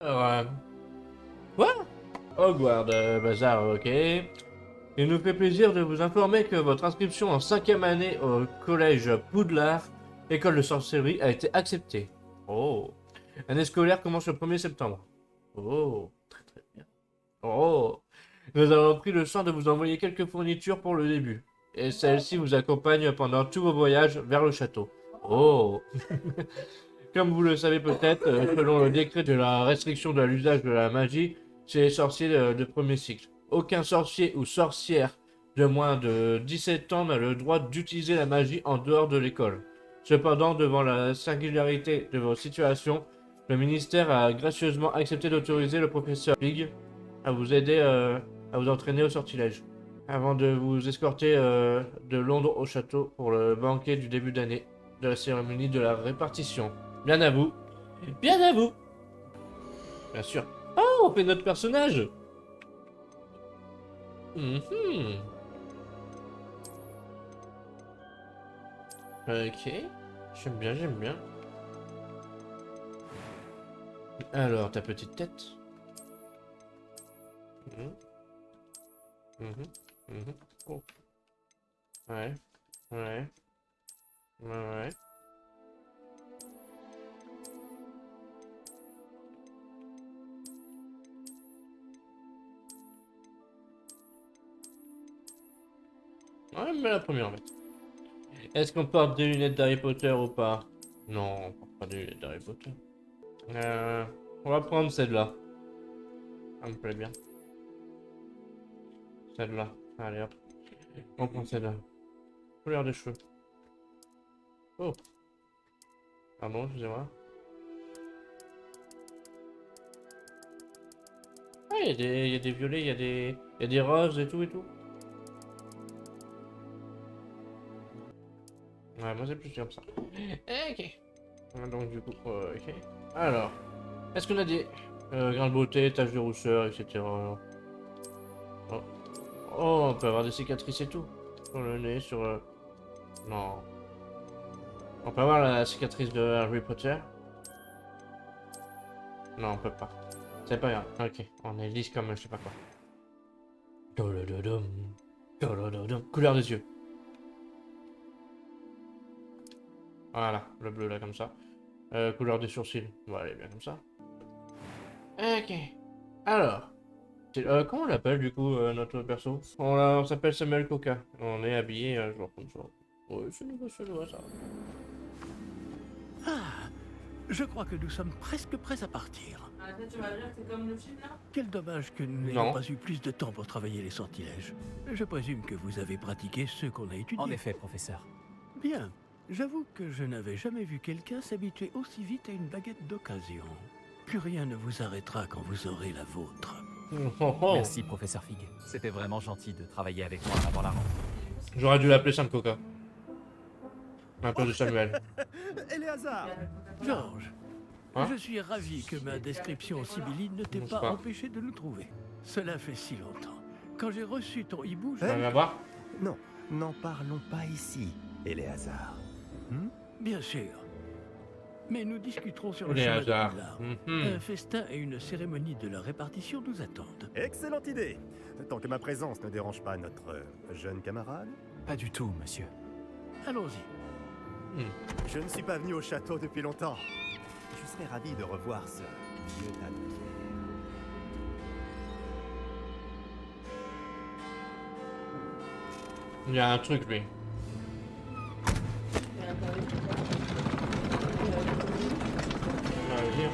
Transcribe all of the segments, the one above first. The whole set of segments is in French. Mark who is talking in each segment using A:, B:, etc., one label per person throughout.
A: Alors, quoi? Hogwarts, bazar, ok. Il nous fait plaisir de vous informer que votre inscription en 5e année au collège Poudlard, école de sorcellerie, a été acceptée. Oh. L'année scolaire commence le 1er septembre. Oh, très très bien. Oh. Nous avons pris le soin de vous envoyer quelques fournitures pour le début. Et celles-ci vous accompagnent pendant tous vos voyages vers le château. Oh. Comme vous le savez peut-être, selon le décret de la restriction de l'usage de la magie chez les sorciers de premier cycle, aucun sorcier ou sorcière de moins de 17 ans n'a le droit d'utiliser la magie en dehors de l'école. Cependant, devant la singularité de vos situations, le ministère a gracieusement accepté d'autoriser le professeur Pig à vous aider à vous entraîner au sortilège, avant de vous escorter de Londres au château pour le banquet du début d'année de la cérémonie de la répartition. Bien à vous. Bien à vous. Bien sûr. Oh, on fait notre personnage. Mhm. Ok. J'aime bien, j'aime bien. Alors, ta petite tête. Mhm. Mhm. Mhm. Oh. Ouais. Ouais. Ouais. Ouais, mais la première en fait. Est-ce qu'on porte des lunettes d'Harry Potter ou pas? Non, on porte pas des lunettes d'Harry Potter. Euh, on va prendre celle-là. Ça me plaît bien. Celle-là. Allez hop. On prend celle-là. Couleur des cheveux. Oh. Pardon, excusez-moi. Ah, il y a des violets, il y a des roses et tout et tout. Ouais, moi c'est plus comme ça. Ok. Donc du coup, ok. Alors, est-ce qu'on a des grains de beauté, taches de rousseur, etc. Oh. Oh, on peut avoir des cicatrices et tout. Sur le nez, sur... Non. On peut avoir la cicatrice de Harry Potter? Non, on peut pas. C'est pas grave. Ok, on est lisse comme je sais pas quoi. Tolododom. Tolododom. Couleur des yeux. Voilà, le bleu là comme ça. Couleur des sourcils. Voilà, elle est bien comme ça. Ok. Alors. Comment on l'appelle du coup notre perso? On s'appelle Samuel Coca. On est habillé genre comme ça. Ouais, c'est nouveau ça.
B: Ah, je crois que nous sommes presque prêts à partir.
C: Ah, toi, tu vas dire que c'est comme le film là?
B: Quel dommage que nous n'ayons
A: Non.
B: pas eu plus de temps pour travailler les sortilèges. Je présume que vous avez pratiqué ceux qu'on a étudiés.
D: En effet, professeur.
B: Bien. J'avoue que je n'avais jamais vu quelqu'un s'habituer aussi vite à une baguette d'occasion. Plus rien ne vous arrêtera quand vous aurez la vôtre.
A: Oh, oh.
D: Merci, professeur Fig. C'était vraiment gentil de travailler avec moi avant la rentrée.
A: J'aurais dû l'appeler Sam Coca. Un peu de Samuel.
B: Éléazar Georges,
A: Hein?
B: je suis ravi que ma description sibylline ne t'ait
A: Bouge
B: pas
A: pas.
B: empêché de nous trouver. Cela fait si longtemps. Quand j'ai reçu ton hibou,
A: On va voir.
E: Non, n'en parlons pas ici, Éléazar.
B: Bien sûr. Mais nous discuterons sur le
A: Les
B: chemin de
A: hasards.
B: Poudlard.
A: Mhm.
B: Un festin et une cérémonie de la répartition nous attendent.
E: Excellente idée. Tant que ma présence ne dérange pas notre jeune camarade.
D: Pas du tout, monsieur.
B: Allons-y.
E: Je ne suis pas venu au château depuis longtemps. Je serais ravi de revoir ce vieux tas de pierres.
A: Il y a un truc lui. Vas-y.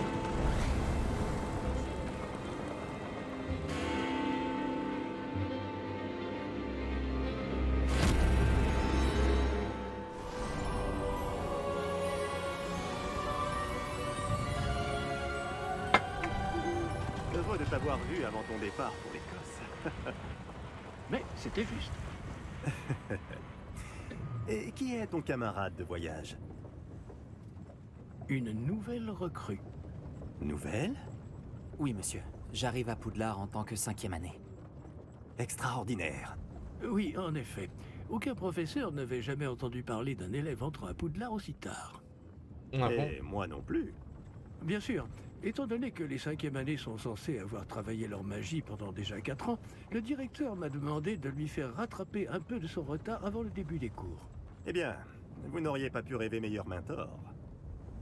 E: Heureux de t'avoir vu avant ton départ pour l'Écosse.
B: Mais c'était juste.
E: Et qui est ton camarade de voyage?
B: Une nouvelle recrue.
E: Nouvelle?
F: Oui, monsieur. J'arrive à Poudlard en tant que 5e année.
E: Extraordinaire.
B: Oui, en effet. Aucun professeur n'avait jamais entendu parler d'un élève entrant à Poudlard aussi tard.
A: Ah bon?
E: Et moi non plus.
B: Bien sûr, Étant donné que les 5e années sont censées avoir travaillé leur magie pendant déjà 4 ans, le directeur m'a demandé de lui faire rattraper un peu de son retard avant le début des cours.
E: Eh bien, vous n'auriez pas pu rêver meilleur mentor.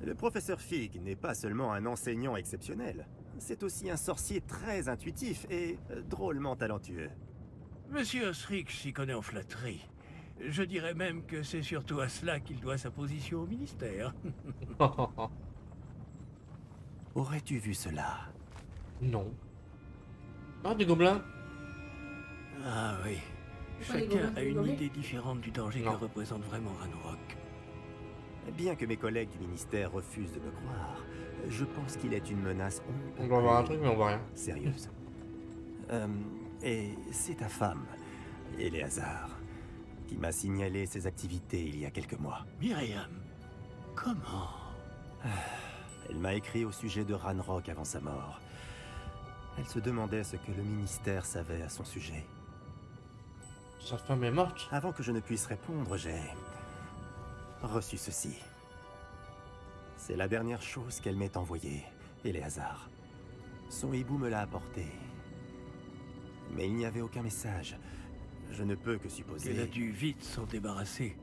E: Le professeur Fig n'est pas seulement un enseignant exceptionnel, c'est aussi un sorcier très intuitif et drôlement talentueux.
B: Monsieur Osric s'y connaît en flatterie. Je dirais même que c'est surtout à cela qu'il doit sa position au ministère.
E: Aurais-tu vu cela?
A: Non. Ah, des gobelins.
B: Ah oui.
C: Pourquoi les
B: Chacun
C: gobelins
B: a
C: sont
B: une
C: dorés?
B: idée différente du danger
A: Non.
B: que représente vraiment Ranrock.
E: Bien que mes collègues du ministère refusent de me croire, je pense qu'il est une menace
A: On doit voir un truc, mais on voit rien.
E: sérieuse. Et c'est ta femme, Éléazar, qui m'a signalé ses activités il y a quelques mois.
B: Myriam, comment?
E: Elle m'a écrit au sujet de Ranrock avant sa mort. Elle se demandait ce que le ministère savait à son sujet.
A: Sa femme est morte.
E: Avant que je ne puisse répondre, j'ai reçu ceci. C'est la dernière chose qu'elle m'ait envoyée, Éléazar. Son hibou me l'a apporté. Mais il n'y avait aucun message. Je ne peux que supposer...
B: Elle a dû vite s'en débarrasser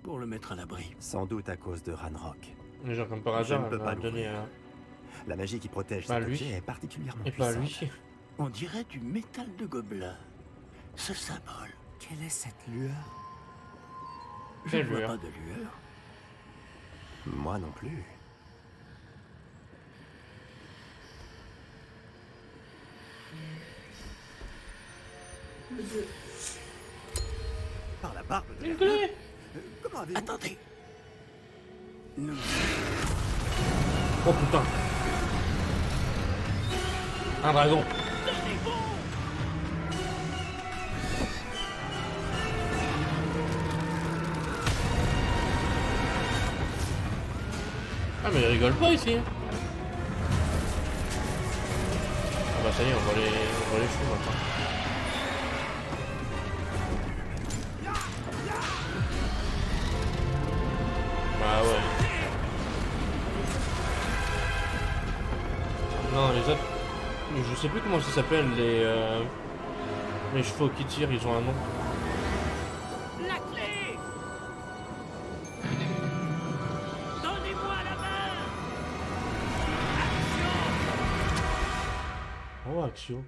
B: pour le mettre à l'abri.
E: Sans doute à cause de Ranrock.
A: Les gens comme par
E: Je
A: hasard,
E: ne peux
A: elle
E: pas
A: m'a donné
E: l'ouvrir. La magie qui protège
A: Pas
E: cet
A: lui.
E: objet est particulièrement
A: Et pas
E: puissante.
A: lui.
B: On dirait du métal de gobelin. Ce symbole.
F: Quelle est cette lueur?
B: Je
A: Quelle
B: ne vois
A: lueur?
B: pas de lueur.
E: Moi non plus. Par la barbe de
A: Une
E: la
A: clé.
E: Comment avez-vous...
B: Attendez. Nous...
A: Oh putain. Un dragon. Ah mais ils rigolent pas ici. Ah bah ça y est, on voit les cheveux maintenant. Bah ouais. Non, les autres... Je sais plus comment ça s'appelle, les chevaux qui tirent, ils ont un nom.
B: La clé! Donnez-moi la main!
A: Oh, Axio.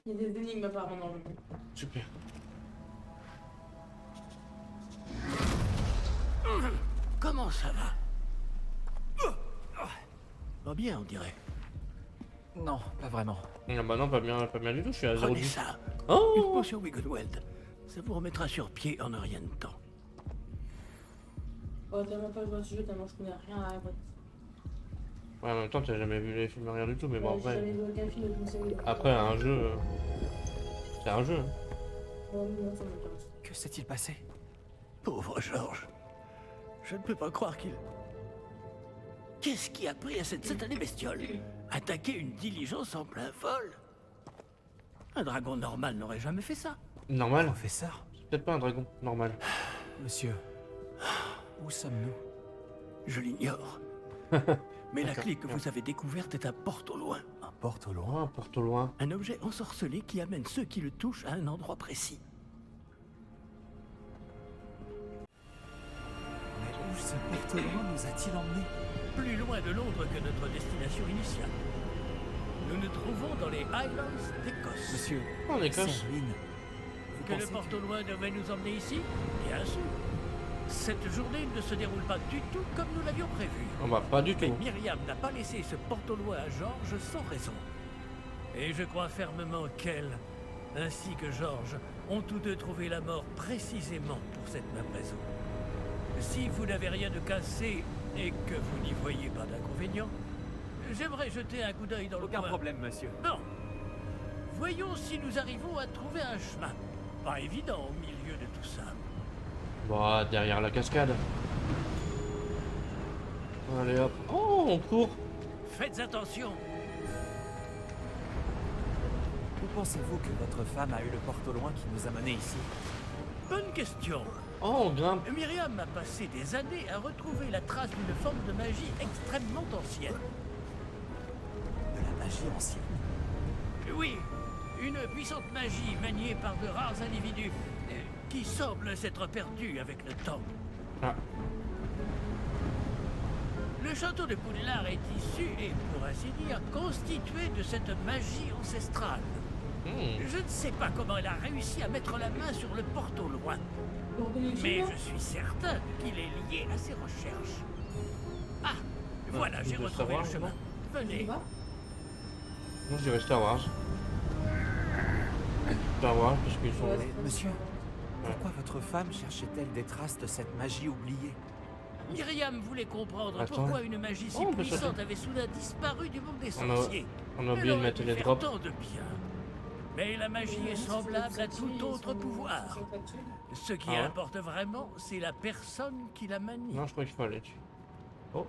C: Il y a des énigmes apparemment dans le jeu.
A: Super.
B: Comment ça va? Pas bien, on dirait.
D: Non, pas vraiment.
A: Ah bah non, pas bien du tout, je suis à 0
B: Prenez
A: du...
B: ça. Une
A: Oh
B: potion Wiggleweld. Ça vous remettra sur pied en un rien de temps.
C: Oh, tellement pas joué à ce jeu, tellement je connais rien à la boîte.
A: Ouais, en même temps, t'as jamais vu les films, rien du tout, mais bon,
C: J'ai
A: après...
C: jamais vu aucun film de série.
A: Après, un jeu... C'est un jeu. Hein.
C: Oh, non, ça m'intéresse.
F: Que s'est-il passé?
B: Pauvre Georges. Je ne peux pas croire qu'il... Qu'est-ce qui a pris à cette satanée bestiole? Attaquer une diligence en plein vol? Un dragon normal n'aurait jamais fait ça.
A: Normal.
F: Professeur?
A: C'est peut-être pas un dragon, normal.
F: Monsieur, où sommes-nous?
B: Je l'ignore. Mais la
A: D'accord.
B: clé que vous avez découverte est un porte au loin.
F: Un porte au loin?
A: Oh, un porte au loin.
B: Un objet ensorcelé qui amène ceux qui le touchent à un endroit précis.
F: Mais où ce porte au loin nous a-t-il emmenés?
B: Plus loin de Londres que notre destination initiale. Nous nous trouvons dans les Highlands d'Écosse.
F: Monsieur,
A: Oh, en Écosse.
F: ces ruines. Vous
B: Que le
F: pensez
B: porte au loin devait nous emmener ici? Bien sûr. Cette journée ne se déroule pas du tout comme nous l'avions prévu.
A: Oh bah, pas du
B: Mais
A: tout.
B: Myriam n'a pas laissé ce porte au loin à Georges sans raison. Et je crois fermement qu'elle, ainsi que Georges, ont tous deux trouvé la mort précisément pour cette même raison. Si vous n'avez rien de cassé et que vous n'y voyez pas d'inconvénient, j'aimerais jeter un coup d'œil dans le
D: Aucun
B: coin.
D: problème, monsieur.
B: Bon. Voyons si nous arrivons à trouver un chemin. Pas évident au milieu de tout ça.
A: Bah, derrière la cascade. Allez hop. Oh, on court.
B: Faites attention.
F: Où pensez-vous que votre femme a eu le porte au loin qui nous a menés ici?
B: Bonne question.
A: Oh, on grimpe.
B: Myriam a passé des années à retrouver la trace d'une forme de magie extrêmement ancienne.
F: De la magie ancienne.
B: Oui, une puissante magie maniée par de rares individus qui semble s'être perdue avec le temps.
A: Ah.
B: Le château de Poudlard est issu et, pour ainsi dire, constitué de cette magie ancestrale. Je ne sais pas comment elle a réussi à mettre la main sur le porte au loin, mais je suis certain qu'il est lié à ses recherches. Ah, voilà, j'ai
A: de
B: retrouvé
A: savoir,
B: le chemin. Venez.
C: Va.
A: Moi, je dirais Star Wars. Star Wars, parce qu'ils sont...
C: Ouais.
F: Mais, monsieur, pourquoi votre femme cherchait-elle des traces de cette magie oubliée?
B: Myriam voulait comprendre
A: Attends.
B: pourquoi une magie si
A: Oh, on peut
B: puissante
A: sauter.
B: avait soudain disparu du monde des
A: On a-
B: sorciers.
A: On a oublié
B: Elle
A: de
B: aurait
A: mettre
B: pu
A: les
B: faire
A: drops.
B: tant de bien. Mais la magie est semblable à tout autre pouvoir. Ce qui
A: Ah ouais.
B: importe vraiment, c'est la personne qui la manie.
A: Non, je crois qu'il faut aller dessus. Oh.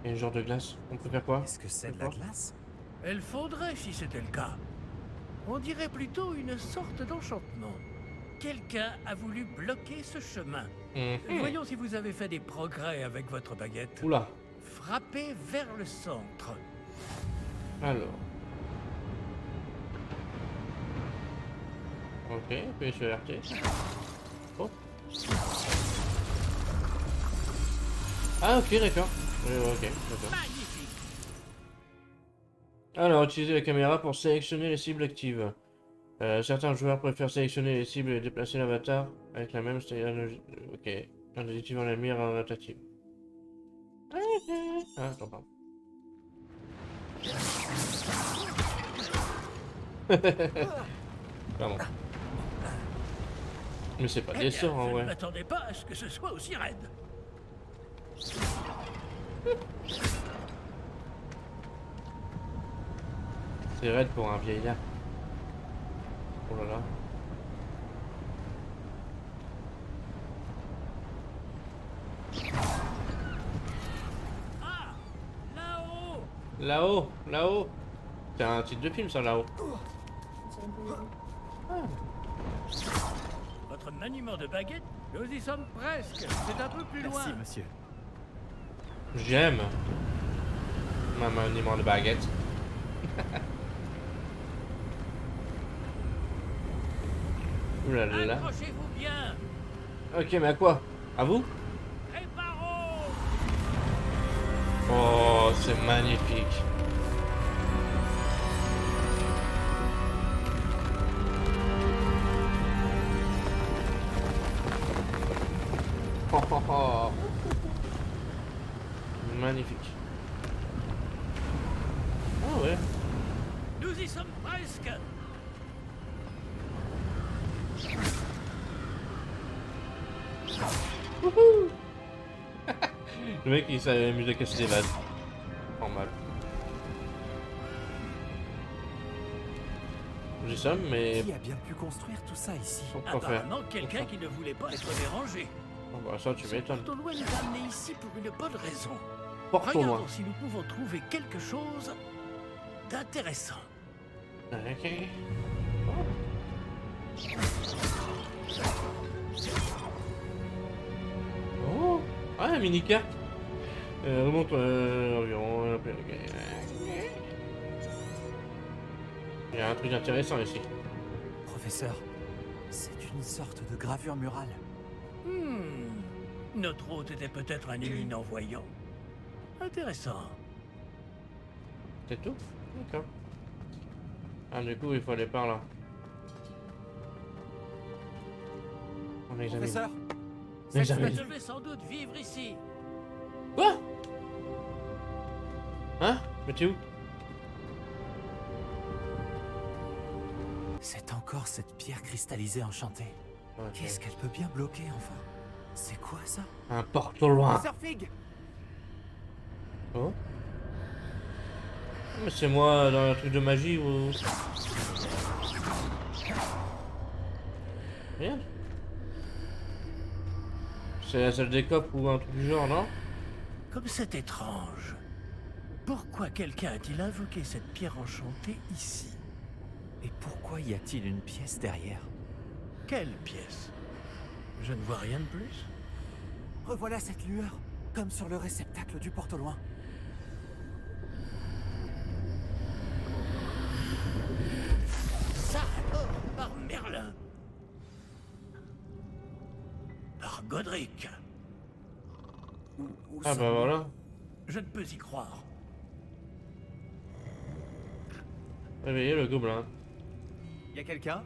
A: Il y a un genre de glace. On peut faire quoi?
F: Est-ce que c'est de la glace?
B: Elle fondrait si c'était le cas. On dirait plutôt une sorte d'enchantement. Quelqu'un a voulu bloquer ce chemin. Voyons si vous avez fait des progrès avec votre baguette.
A: Oula.
B: Frappez vers le centre.
A: Alors. Ok, puis sur RT. Oh. Ah ok, d'accord. Ok, d'accord.
B: Magnifique.
A: Alors, utiliser la caméra pour sélectionner les cibles actives. Certains joueurs préfèrent sélectionner les cibles et déplacer l'avatar avec la même stratégie. Ok. En activant la mire rotative. Ah, attends, pardon. Pardon. Mais c'est pas
B: Eh
A: des
B: bien,
A: sorts en
B: je ne
A: vrai.
B: m'attendais pas à ce que ce soit aussi raide.
A: C'est raide pour un vieillard. Oh là là.
B: Ah, là-haut.
A: Là-haut, là-haut. C'est un titre de film ça, là-haut.
B: Votre maniement de baguette, nous y sommes presque. C'est un peu plus loin.
F: Merci, monsieur.
A: J'aime ma maniement de baguette. Ouh là là.
B: Accrochez-vous bien.
A: Ok, mais à quoi? À vous?
B: Réparons.
A: Oh, c'est magnifique. Oh, oh, oh. Magnifique. Ah ouais.
B: Nous y sommes presque.
A: Le mec il s'amuse à casser des vases. Normal. Nous y sommes, mais
F: Qui a bien pu construire tout ça ici?
A: faut pas faire.
B: Apparemment, quelqu'un qui ne voulait pas être dérangé.
A: Oh, bah, ça tu m'étonnes.
B: Porte au loin nous a amenés ici pour une bonne raison.
A: Porte au loin.
B: Regardons si nous pouvons trouver quelque chose d'intéressant.
A: Ok. Oh. Ah, une mini-carte. Remonte environ. Il y a un truc intéressant ici.
F: Professeur, c'est une sorte de gravure murale.
B: Notre hôte était peut-être un éminent voyant. Intéressant.
A: C'est tout? D'accord. Ah, du coup, il faut aller par là. On examine.
F: Professeur,
A: On examine.
B: Je vais sans doute vivre ici.
A: Quoi? Hein? Mais t'es où?
F: c'est encore cette pierre cristallisée enchantée.
A: Ok.
F: Qu'est-ce qu'elle peut bien bloquer, enfin? C'est quoi ça?
A: Un porte au loin.
F: Professeur Fig!
A: Oh. Mais c'est moi dans un truc de magie ou... Rien. C'est la salle des coffres ou un truc du genre, non?
B: Comme c'est étrange. Pourquoi quelqu'un a-t-il invoqué cette pierre enchantée ici?
F: Et pourquoi y a-t-il une pièce derrière?
B: Quelle pièce? Je ne vois rien de plus.
F: Revoilà cette lueur, comme sur le réceptacle du porte au loin.
B: Ça alors, par Merlin. Par Godric.
F: Où
A: Ah bah voilà.
B: Je ne peux y croire.
A: Réveillez le gobelin.
F: Y a quelqu'un?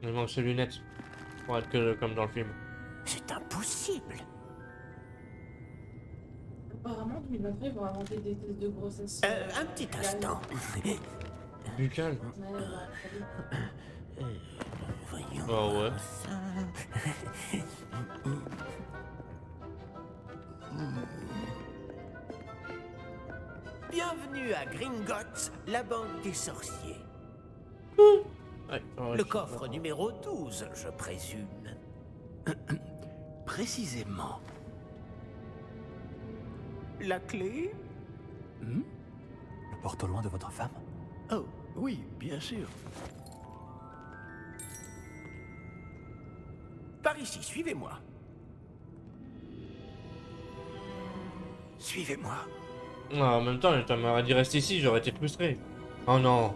A: Il manque ses lunettes. Pour être que comme dans le film.
B: C'est impossible.
C: Apparemment, 2023, ils vont inventer des tests de grossesse.
B: Un petit instant.
A: Buccal.
C: Ouais, ouais, salut.
B: Voyons.
A: Oh ouais.
G: Bienvenue à Gringotts, la banque des sorciers.
A: Ouais, ouais,
G: Le coffre numéro 12, je présume.
B: Précisément.
G: La clé?
F: Le porte au loin de votre femme?
B: Oh, oui, bien sûr.
G: Par ici, suivez-moi. Suivez-moi.
A: Ah, en même temps, tu m'aurais dit rester ici, j'aurais été frustré. Oh non.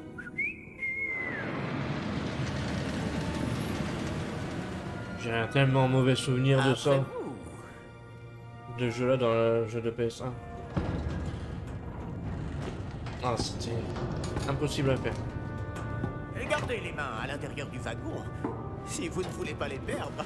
A: J'ai un tellement mauvais souvenir de
G: Après
A: ça.
G: vous.
A: De jeu là dans le jeu de PS1. Ah, c'était impossible à faire.
G: Et gardez les mains à l'intérieur du wagon, si vous ne voulez pas les perdre.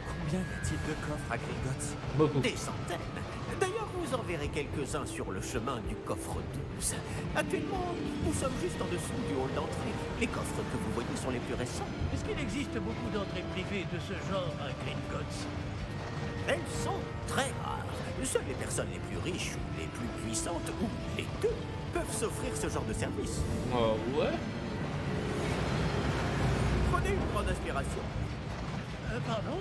F: Combien y a-t-il de coffres à Gringotts?
A: Beaucoup.
G: Des centaines. D'ailleurs, vous en verrez quelques-uns sur le chemin du coffre 12. Actuellement, nous sommes juste en dessous du hall d'entrée. Les coffres que vous voyez sont les plus récents.
B: Est-ce qu'il existe beaucoup d'entrées privées de ce genre à Gringotts?
G: Elles sont très rares. Seules les personnes les plus riches ou les plus puissantes, ou les deux, peuvent s'offrir ce genre de service.
A: Oh ouais.
G: Prenez une grande inspiration.
B: Pardon?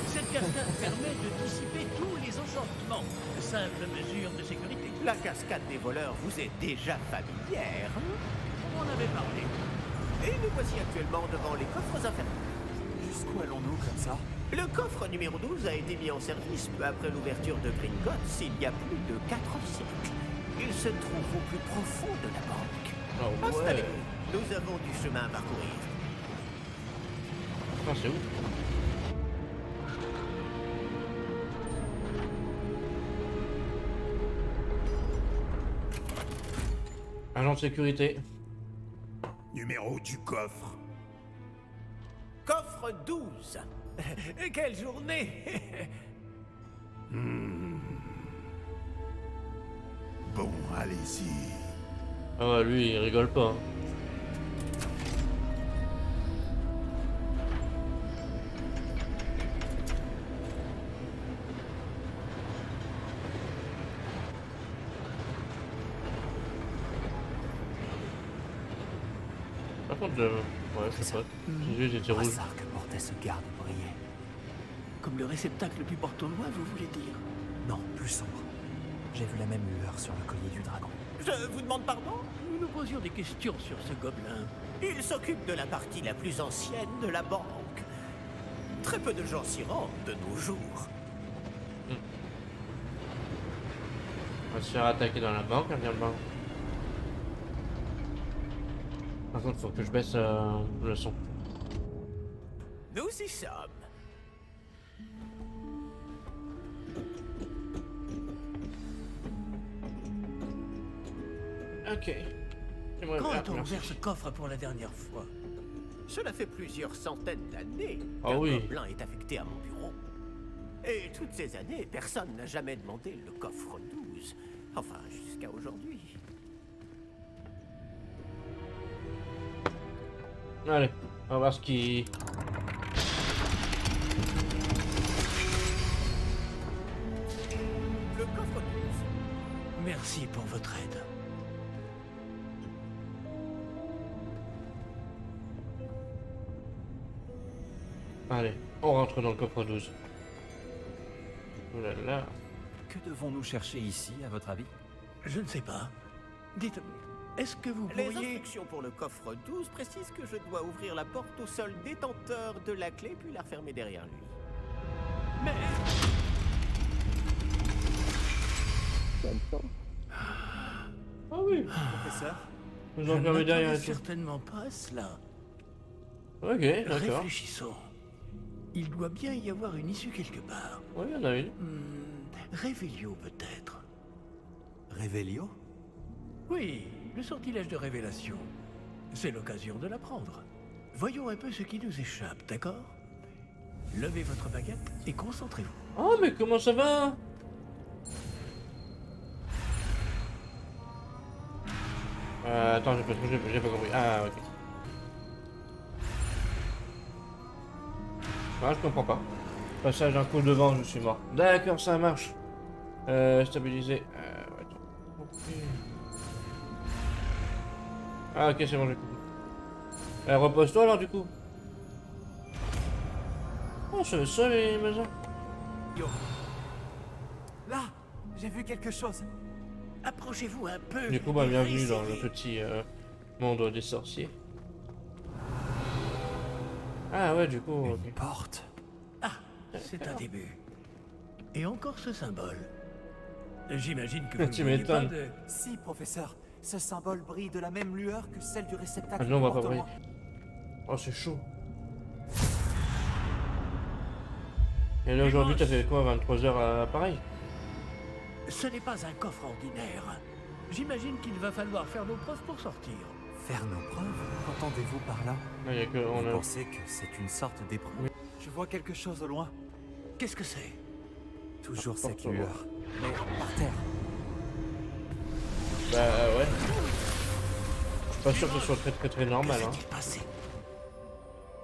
B: Cette cascade permet de dissiper tous les enchantements. Simple mesure de sécurité.
G: La cascade des voleurs vous est déjà familière.
B: On en avait parlé.
G: Et nous voici actuellement devant les coffres infernaux.
F: Jusqu'où allons-nous comme ça?
G: Le coffre numéro 12 a été mis en service peu après l'ouverture de Gringotts il y a plus de 4 siècles. Il se trouve au plus profond de la banque.
A: Oh ouais.
G: Installez-vous. Nous avons du chemin à parcourir.
A: Ah, c'est où? Agent de sécurité.
H: Numéro du coffre.
G: Coffre 12. Quelle journée.
H: Bon, allez-y.
A: Ah ouais, lui, il rigole pas. Hein. Par contre, ouais, je sais pas. Ses yeux étaient rouges.
F: Brassard que portait ce garde brillait.
B: Comme le réceptacle du porte-au-loin, vous voulez dire?
F: Non, plus sombre. J'ai vu la même lueur sur le collier du dragon.
G: Je vous demande pardon?
B: Nous nous posions des questions sur ce gobelin.
G: Il s'occupe de la partie la plus ancienne de la banque. Très peu de gens s'y rendent de nos jours.
A: On va se faire attaquer dans la banque, finalement. Par contre, faut que je baisse le son.
G: Nous y sommes.
A: Ok. J'aimerais
B: Quand
A: bien,
B: a-t-on
A: merci.
B: ouvert ce coffre pour la dernière fois?
G: Cela fait plusieurs centaines d'années
A: Ah
G: qu'un
A: oui.
G: gobelin est affecté à mon bureau. Et toutes ces années, personne n'a jamais demandé le coffre 12. Enfin, jusqu'à aujourd'hui.
A: Allez, on va voir ce qui...
G: Le coffre 12.
B: Merci pour votre aide.
A: Allez, on rentre dans le coffre 12. Oh là là.
D: Que devons-nous chercher ici, à votre avis?
B: Je ne sais pas. Dites, est-ce que vous
G: Les
B: pourriez...
G: instructions pour le coffre 12 précisent que je dois ouvrir la porte au seul détenteur de la clé puis la refermer derrière lui.
B: Mais...
A: Ah oui,
F: Professeur,
A: nous
B: Je
A: en
B: ne
A: permet derrière
B: m'attendais
A: et tout.
B: certainement pas à cela.
A: Ok, d'accord.
B: Réfléchissons. Il doit bien y avoir une issue quelque part.
A: Oui, il y en a une.
B: Révélio peut-être.
F: Révélio?
B: Oui, le sortilège de révélation. C'est l'occasion de l'apprendre. Voyons un peu ce qui nous échappe, d'accord? Levez votre baguette et concentrez-vous.
A: Oh, mais comment ça va? Attends, j'ai pas compris. Ah, ok. Ah, je comprends pas. Passage d'un coup de vent, je suis mort. D'accord, ça marche. Stabiliser. Ouais, attends. Ok. Ah, ok, c'est bon, j'ai compris. Repose-toi alors, du coup. Oh, c'est ça les maisons.
F: Yo. Là, j'ai vu quelque chose.
B: Approchez-vous un peu.
A: Du coup, bah,
B: et
A: bienvenue dans le
B: réessayez.
A: petit monde des sorciers. Ah ouais, du coup, ok.
F: Porte.
B: Ah, c'est un début. Et encore ce symbole. J'imagine que vous ne
A: Tu
B: voyez pas
A: m'étonnes.
B: de...
F: Si, professeur, ce symbole brille de la même lueur que celle du réceptacle.
A: Ah non, on va pas
F: porte-moi.
A: briller. Oh, c'est chaud. Et là, aujourd'hui, t'as fait quoi, 23 heures à pareil?
B: Ce n'est pas un coffre ordinaire. J'imagine qu'il va falloir faire nos preuves pour sortir.
F: Faire nos preuves? Qu'entendez-vous par là?
A: Ah, y a que...
F: Vous
A: On a...
F: pensez que c'est une sorte d'épreuve? Je vois quelque chose au loin.
B: Qu'est-ce que c'est?
F: Toujours
A: Porte
F: cette
A: au loin.
F: lueur. Mais par terre.
A: Bah ouais. Je suis pas sûr que ce soit très normal,
B: Que
A: hein.
B: s'est-il passé?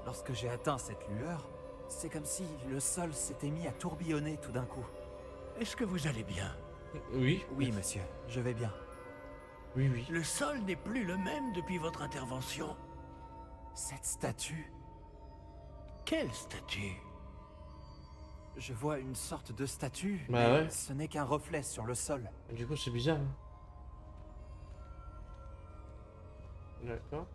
F: Lorsque j'ai atteint cette lueur, c'est comme si le sol s'était mis à tourbillonner tout d'un coup.
B: Est-ce que vous allez bien?
A: Oui,
F: Oui, monsieur, je vais bien.
A: oui, oui.
B: Le sol n'est plus le même depuis votre intervention.
F: Cette statue,
B: Quelle statue?
F: je vois une sorte de statue,
A: Bah
F: mais
A: ouais.
F: ce n'est qu'un reflet sur le sol.
A: Du coup, c'est bizarre. Hein. D'accord.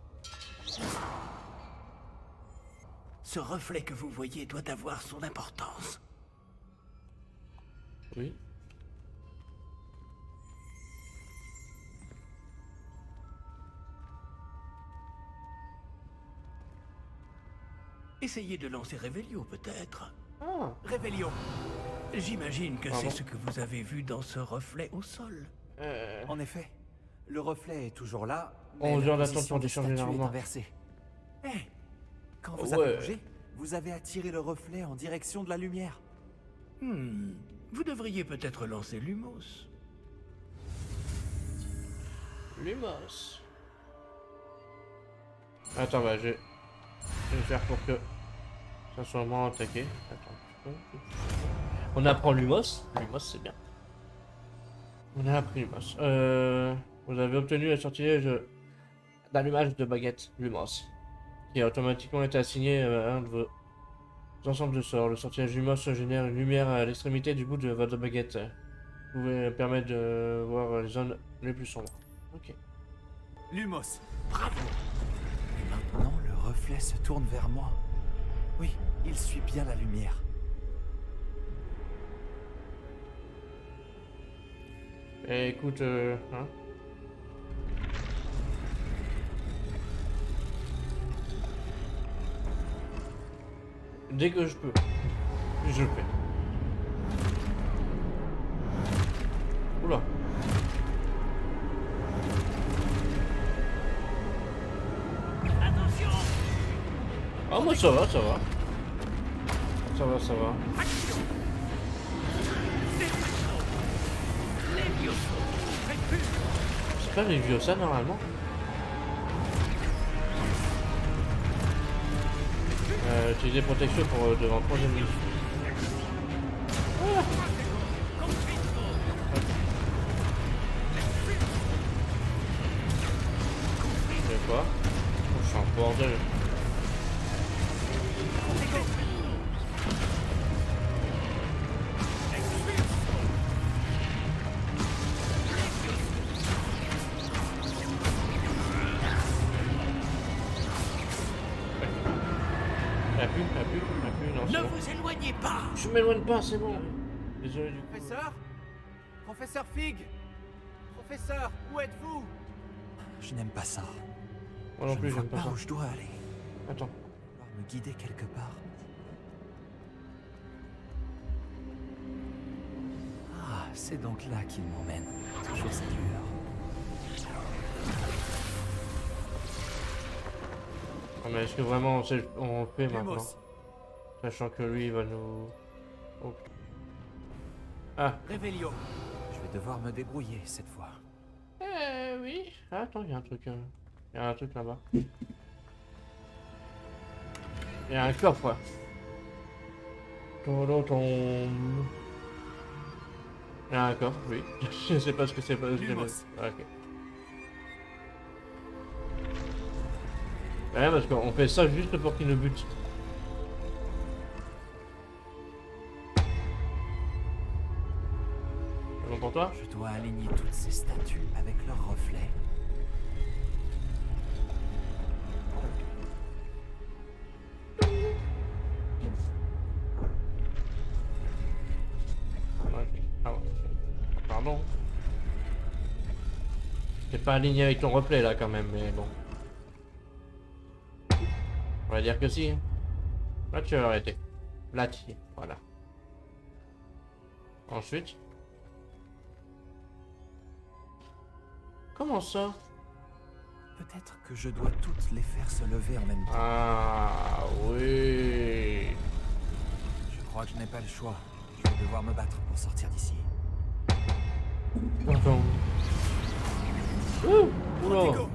B: Ce reflet que vous voyez doit avoir son importance.
A: Oui.
B: Essayez de lancer Révélio peut-être.
A: Ah,
F: Révélio.
B: J'imagine que
A: Pardon.
B: c'est ce que vous avez vu dans ce reflet au sol.
F: En effet, le reflet est toujours là,
A: 11
F: mais la
A: heures d'attente
F: position
A: pour
F: de
A: décharger
F: statue est
A: l'armoire.
F: inversée. Eh, quand vous
A: Ouais.
F: avez bougé, vous avez attiré le reflet en direction de la lumière.
B: Vous devriez peut-être lancer Lumos.
A: Lumos. Attends, bah, je vais faire pour que ça soit moins attaqué. Attends. On apprend Lumos. Lumos, c'est bien. On a appris Lumos. Vous avez obtenu le sortilège d'allumage de baguette Lumos, qui a automatiquement été assigné à un de vos ensembles de sorts. Le sortilège Lumos génère une lumière à l'extrémité du bout de votre baguette. Vous pouvez permettre de voir les zones les plus sombres. Ok.
F: Lumos.
B: Bravo.
F: Et maintenant, le reflet se tourne vers moi. Oui, il suit bien la lumière.
A: Eh, écoute, hein. Dès que je peux, je le fais. Oula.
B: Attention!
A: Ah, moi ça va, ça va. Ça va, ça va.
B: Action! Destruction! Levioso! Prépuce!
A: C'est pas les vieux ça normalement. Utiliser protection pour devant 3ème minute. C'est quoi? Oh, je suis en bordel. Non,
G: Ne
A: c'est bon.
G: vous éloignez pas.
A: Je m'éloigne pas, c'est bon. Désolé du coup.
F: Professeur Professeur Fig Professeur, où êtes-vous? Je n'aime pas ça.
A: Moi non plus,
F: je ne
A: j'aime
F: vois
A: pas
F: pas
A: ça.
F: où je dois aller.
A: Attends.
F: Falloir me guider quelque part. Ah, c'est donc là qu'il m'emmène. Toujours cette lueur.
A: Ah, mais est-ce que vraiment on fait maintenant?
F: Lumos,
A: Sachant que lui il va nous... Oh. Ah.
F: Revelio. Je vais devoir me débrouiller cette fois.
A: Oui. Ah, attends, il y a un truc. Il y a un truc là-bas. Il y a un coffre. Il y a un coffre, oui. Je sais pas ce que c'est.
F: Lumos.
A: Ah, ok. Ouais, parce qu'on fait ça juste pour qu'il nous bute. C'est bon pour toi?
F: Je dois aligner toutes ces statues avec leurs reflets.
A: Ok. Ah ouais. Pardon. T'es pas aligné avec ton replay là quand même, mais bon. On va dire que si. Là tu vas arrêter. Là tu y es. Voilà. Ensuite. Comment ça?
F: Peut-être que je dois toutes les faire se lever en même temps.
A: Ah oui.
F: Je crois que je n'ai pas le choix. Je vais devoir me battre pour sortir d'ici.
A: Attends. Ouh. Oula.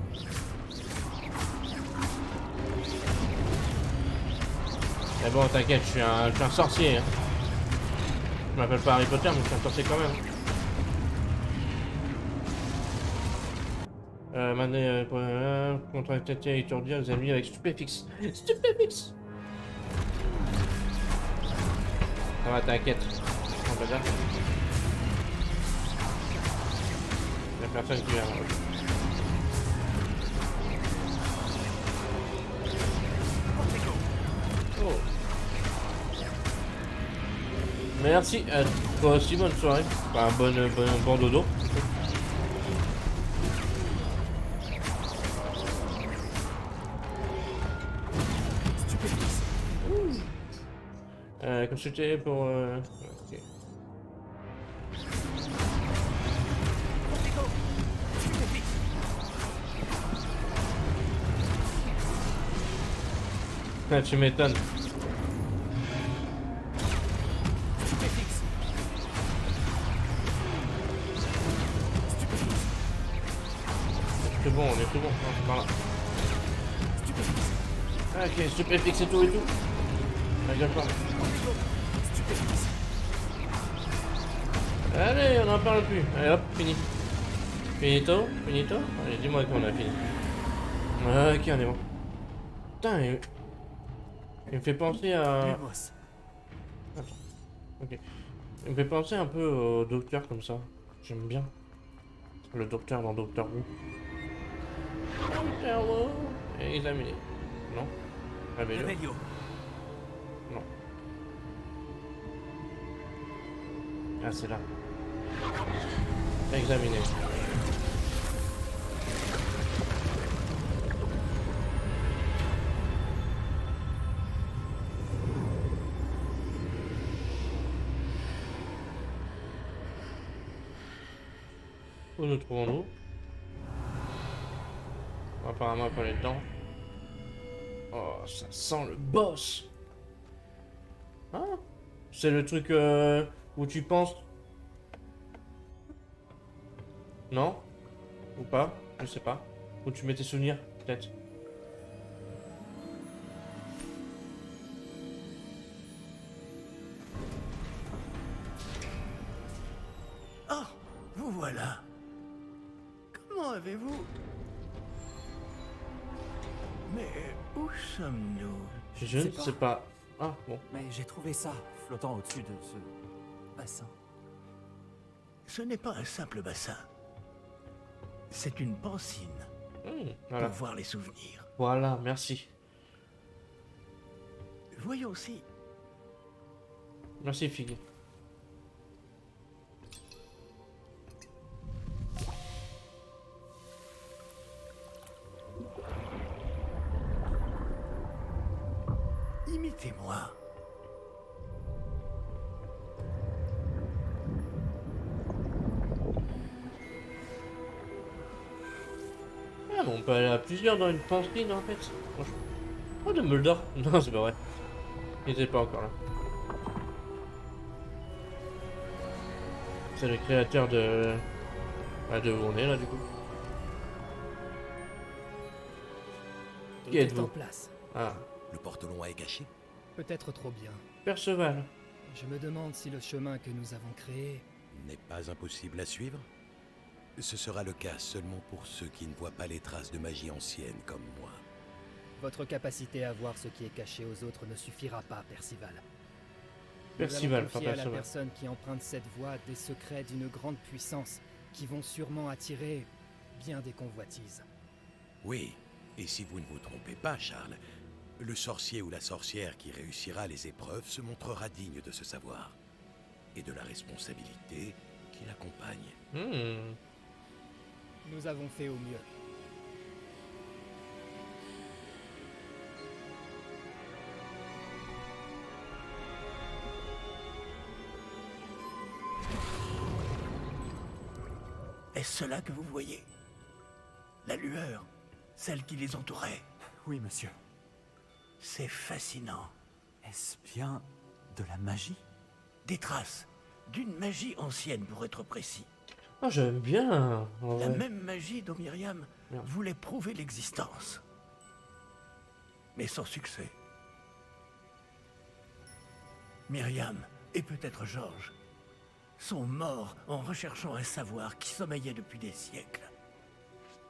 A: Mais bon, t'inquiète, je suis un sorcier. Hein. Je m'appelle pas Harry Potter, mais je suis un sorcier quand même. Contre-attaquer étourdir les ennemis avec stupéfixe. Stupéfixe. Ça va, t'inquiète. On va dire. Y'a personne qui vient. Oh. Merci à toi aussi, bonne soirée. Enfin, bon dodo. Consulter pour... ok. Ah, tu m'étonnes. C'est bon, on est tout bon. Non, c'est par là. Ah, ok, stupéfixe et tout et tout. D'accord. Allez, on n'en parle plus. Allez hop, fini. Finito, finito. Allez, dis-moi qu'on a fini. Ok, on est bon. Putain, il me fait penser à...
F: Lumos.
A: Attends. Ok. Il me fait penser un peu au docteur comme ça. J'aime bien. Le docteur dans Doctor Who. Doctor Who. Et examiner. Non. Réveillon.
F: Revelio.
A: Non. Ah, c'est là. Examiner. Où nous trouvons-nous? Apparemment, il faut aller dedans. Oh, ça sent le boss! Hein? C'est le truc où tu penses... Non? Ou pas? Je sais pas. Où tu mets tes souvenirs, peut-être.
B: voilà. Comment avez-vous... Mais où sommes-nous?
A: Je ne sais pas. Ah, bon.
F: Mais j'ai trouvé ça, flottant au-dessus de ce bassin.
B: Ce n'est pas un simple bassin. C'est une pancine
A: Voilà.
B: pour voir les souvenirs.
A: Voilà, merci.
B: Voyons si...
A: Merci, Fig.
B: Imitez-moi.
A: Ah, bon, on peut aller à plusieurs dans une pancine en fait. Franchement. Oh, Dumbledore. Non, c'est pas vrai. Il était pas encore là. C'est le créateur de... Bah, de où on est là du coup.
I: Tout
A: Qui
I: est
A: êtes-vous?
I: en place.
A: Ah,
H: Le portelon est caché.
I: Peut-être trop bien.
A: Perceval.
I: Je me demande si le chemin que nous avons créé...
H: N'est pas impossible à suivre. Ce sera le cas seulement pour ceux qui ne voient pas les traces de magie ancienne comme moi.
I: Votre capacité à voir ce qui est caché aux autres ne suffira pas, Percival.
A: Percival,
I: Nous
A: pas
I: allons confier à la
A: Perceval.
I: personne qui emprunte cette voie des secrets d'une grande puissance qui vont sûrement attirer bien des convoitises.
H: Oui, et si vous ne vous trompez pas, Charles, le sorcier ou la sorcière qui réussira les épreuves se montrera digne de ce savoir et de la responsabilité qui l'accompagne.
I: Nous avons fait au mieux.
B: Est-ce cela que vous voyez? La lueur, celle qui les entourait.
F: Oui, monsieur.
B: C'est fascinant.
F: Est-ce bien de la magie?
B: Des traces d'une magie ancienne pour être précis.
A: Ah, j'aime bien. En
B: La
A: vrai.
B: même magie dont Myriam
A: Merde.
B: voulait prouver l'existence. Mais sans succès. Myriam, et peut-être Georges, sont morts en recherchant un savoir qui sommeillait depuis des siècles.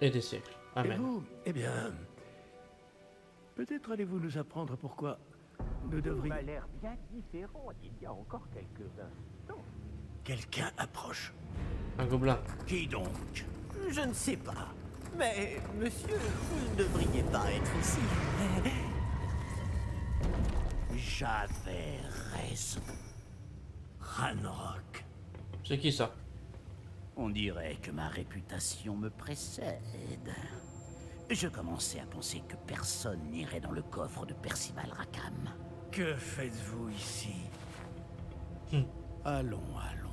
A: Et des siècles.
B: Et
A: Amen.
B: vous, eh bien... Peut-être allez-vous nous apprendre pourquoi nous devrions...
G: m'a l'air bien différent d'il y a encore quelques instants.
B: Quelqu'un approche.
A: Un gobelin.
B: Qui donc?
G: Je ne sais pas. Mais, monsieur, vous ne devriez pas être ici.
B: J'avais raison. Ranrock.
A: C'est qui ça?
J: On dirait que ma réputation me précède. Je commençais à penser que personne n'irait dans le coffre de Percival Rackham.
B: Que faites-vous ici?
J: Allons, allons.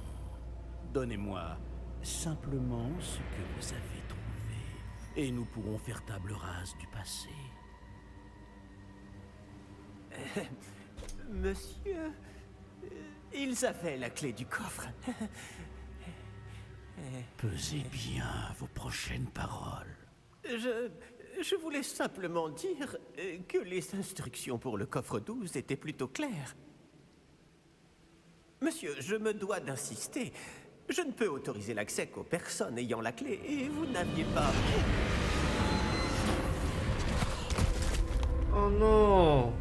J: Donnez-moi simplement ce que vous avez trouvé. Et nous pourrons faire table rase du passé.
G: Monsieur, ils avaient la clé du coffre.
J: Pesez bien vos prochaines paroles.
G: Je voulais simplement dire que les instructions pour le coffre 12 étaient plutôt claires. Monsieur, je me dois d'insister. Je ne peux autoriser l'accès qu'aux personnes ayant la clé, et vous n'aviez pas...
A: Oh non!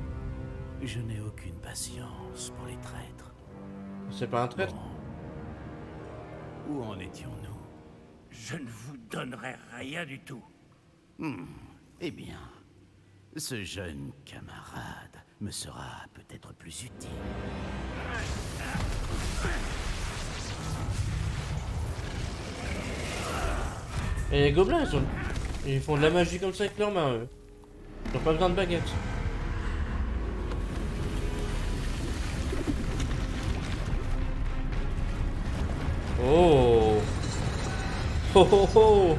J: Je n'ai aucune patience pour les traîtres.
A: C'est pas un traître?
J: Bon. Où en étions-nous?
B: Je ne vous donnerai rien du tout.
J: Eh bien, ce jeune camarade me sera peut-être plus utile.
A: Et les gobelins, ils font de la magie comme ça avec leurs mains, eux. Ils ont pas besoin de baguettes. Oh! Oh oh oh!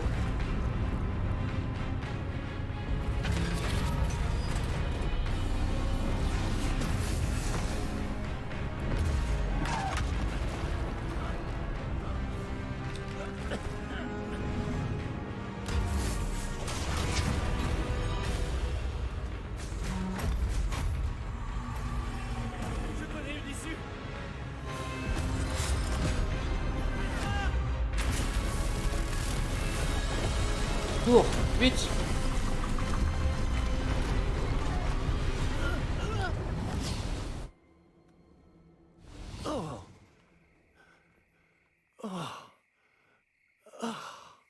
B: Je connais une issue.
A: cours, vite.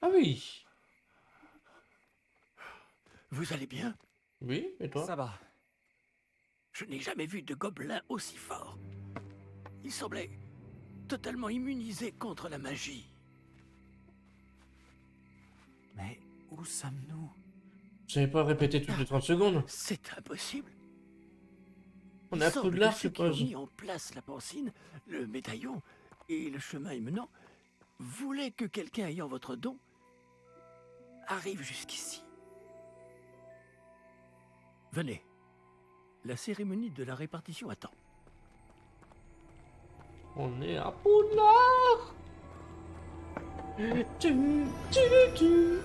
A: Ah oui.
B: Vous allez bien?
A: Oui, et toi?
F: Ça va.
B: Je n'ai jamais vu de gobelin aussi fort. Il semblait totalement immunisé contre la magie.
F: Mais où sommes-nous?
A: Vous savez pas répéter toutes les 30 secondes?
B: C'est impossible.
A: On
B: Il
A: est à
B: semble
A: Poudlard,
B: que
A: je
B: ceux qui ont
A: suppose.
B: mis en place la pancine, le médaillon et le chemin émenant voulaient que quelqu'un ayant votre don arrive jusqu'ici. Venez. La cérémonie de la répartition attend.
A: On est à Poudlard. Tu, tu, tu, tu,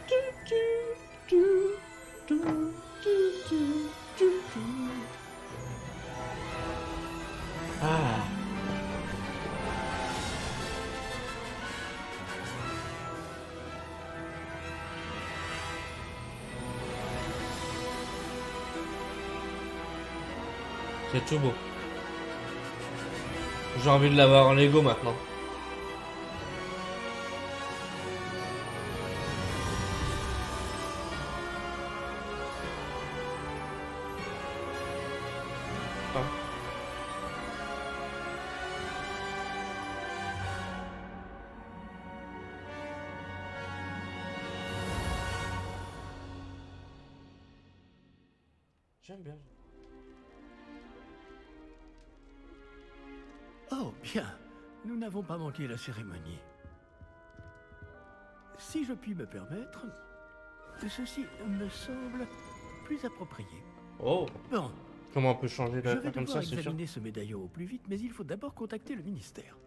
A: tu, tu, tu, tu. Ah. C'est tout beau. J'ai envie de l'avoir en Lego maintenant. Ah. J'aime bien.
B: Oh, bien. Nous n'avons pas manqué la cérémonie. Si je puis me permettre, ceci me semble plus approprié.
A: Oh,
B: Bon,
A: comment on peut changer
B: je
A: la
B: vais
A: comme ça,
B: devoir
A: c'est sûr.
B: examiner ce médaillon au plus vite, mais il faut d'abord contacter le ministère.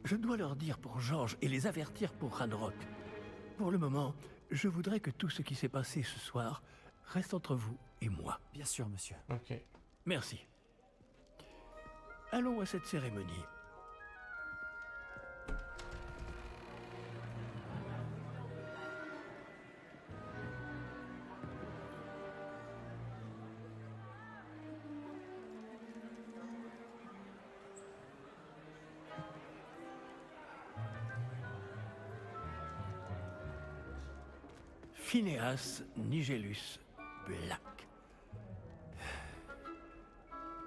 B: Je dois leur dire pour Georges et les avertir pour Ranrock. Pour le moment, je voudrais que tout ce qui s'est passé ce soir reste entre vous et moi.
F: Bien sûr, monsieur.
A: Ok.
B: Merci. Allons à cette cérémonie. Phineas Nigellus Black.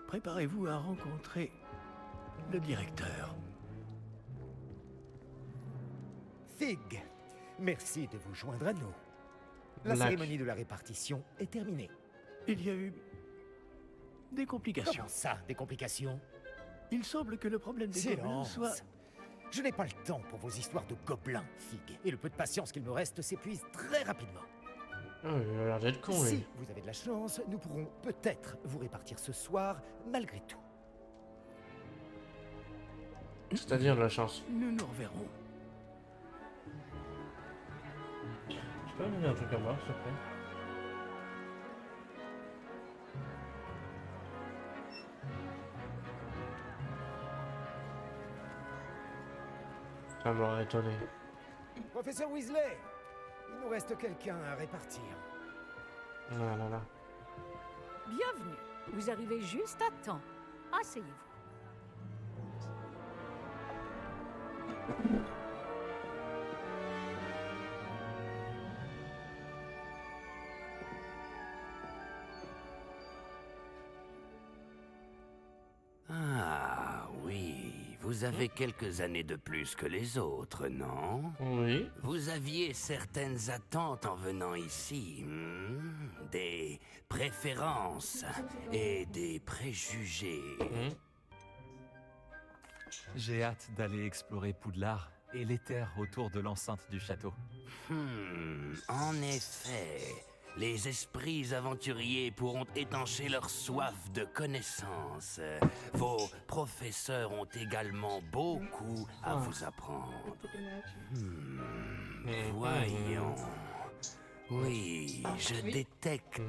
B: Préparez-vous à rencontrer le directeur.
K: Fig, merci de vous joindre à nous. La
A: Black.
K: cérémonie de la répartition est terminée.
B: Il y a eu des complications.
K: Comment ça, des complications?
B: Il semble que le problème des gobelins
K: Silence.
B: soit...
K: Je n'ai pas le temps pour vos histoires de gobelins, Fig. Et le peu de patience qu'il me reste s'épuise très rapidement.
A: Oh, il a l'air d'être con,
K: Si
A: lui.
K: vous avez de la chance, nous pourrons peut-être vous répartir ce soir, malgré tout.
A: C'est-à-dire de la chance.
B: Nous nous reverrons.
A: Je peux me donner un truc à voir, s'il te plaît? Ça m'aurait étonné.
K: Professeur Weasley, il nous reste quelqu'un à répartir.
A: Ah là là.
L: Bienvenue. Vous arrivez juste à temps. Asseyez-vous.
J: Ah oui, vous avez quelques années de plus que les autres, non?
A: Oui.
J: Vous aviez certaines attentes en venant ici, des préférences et des préjugés.
F: J'ai hâte d'aller explorer Poudlard et les terres autour de l'enceinte du château.
J: En effet, les esprits aventuriers pourront étancher leur soif de connaissances. Vos professeurs ont également beaucoup à vous apprendre. Voyons. Oui, je détecte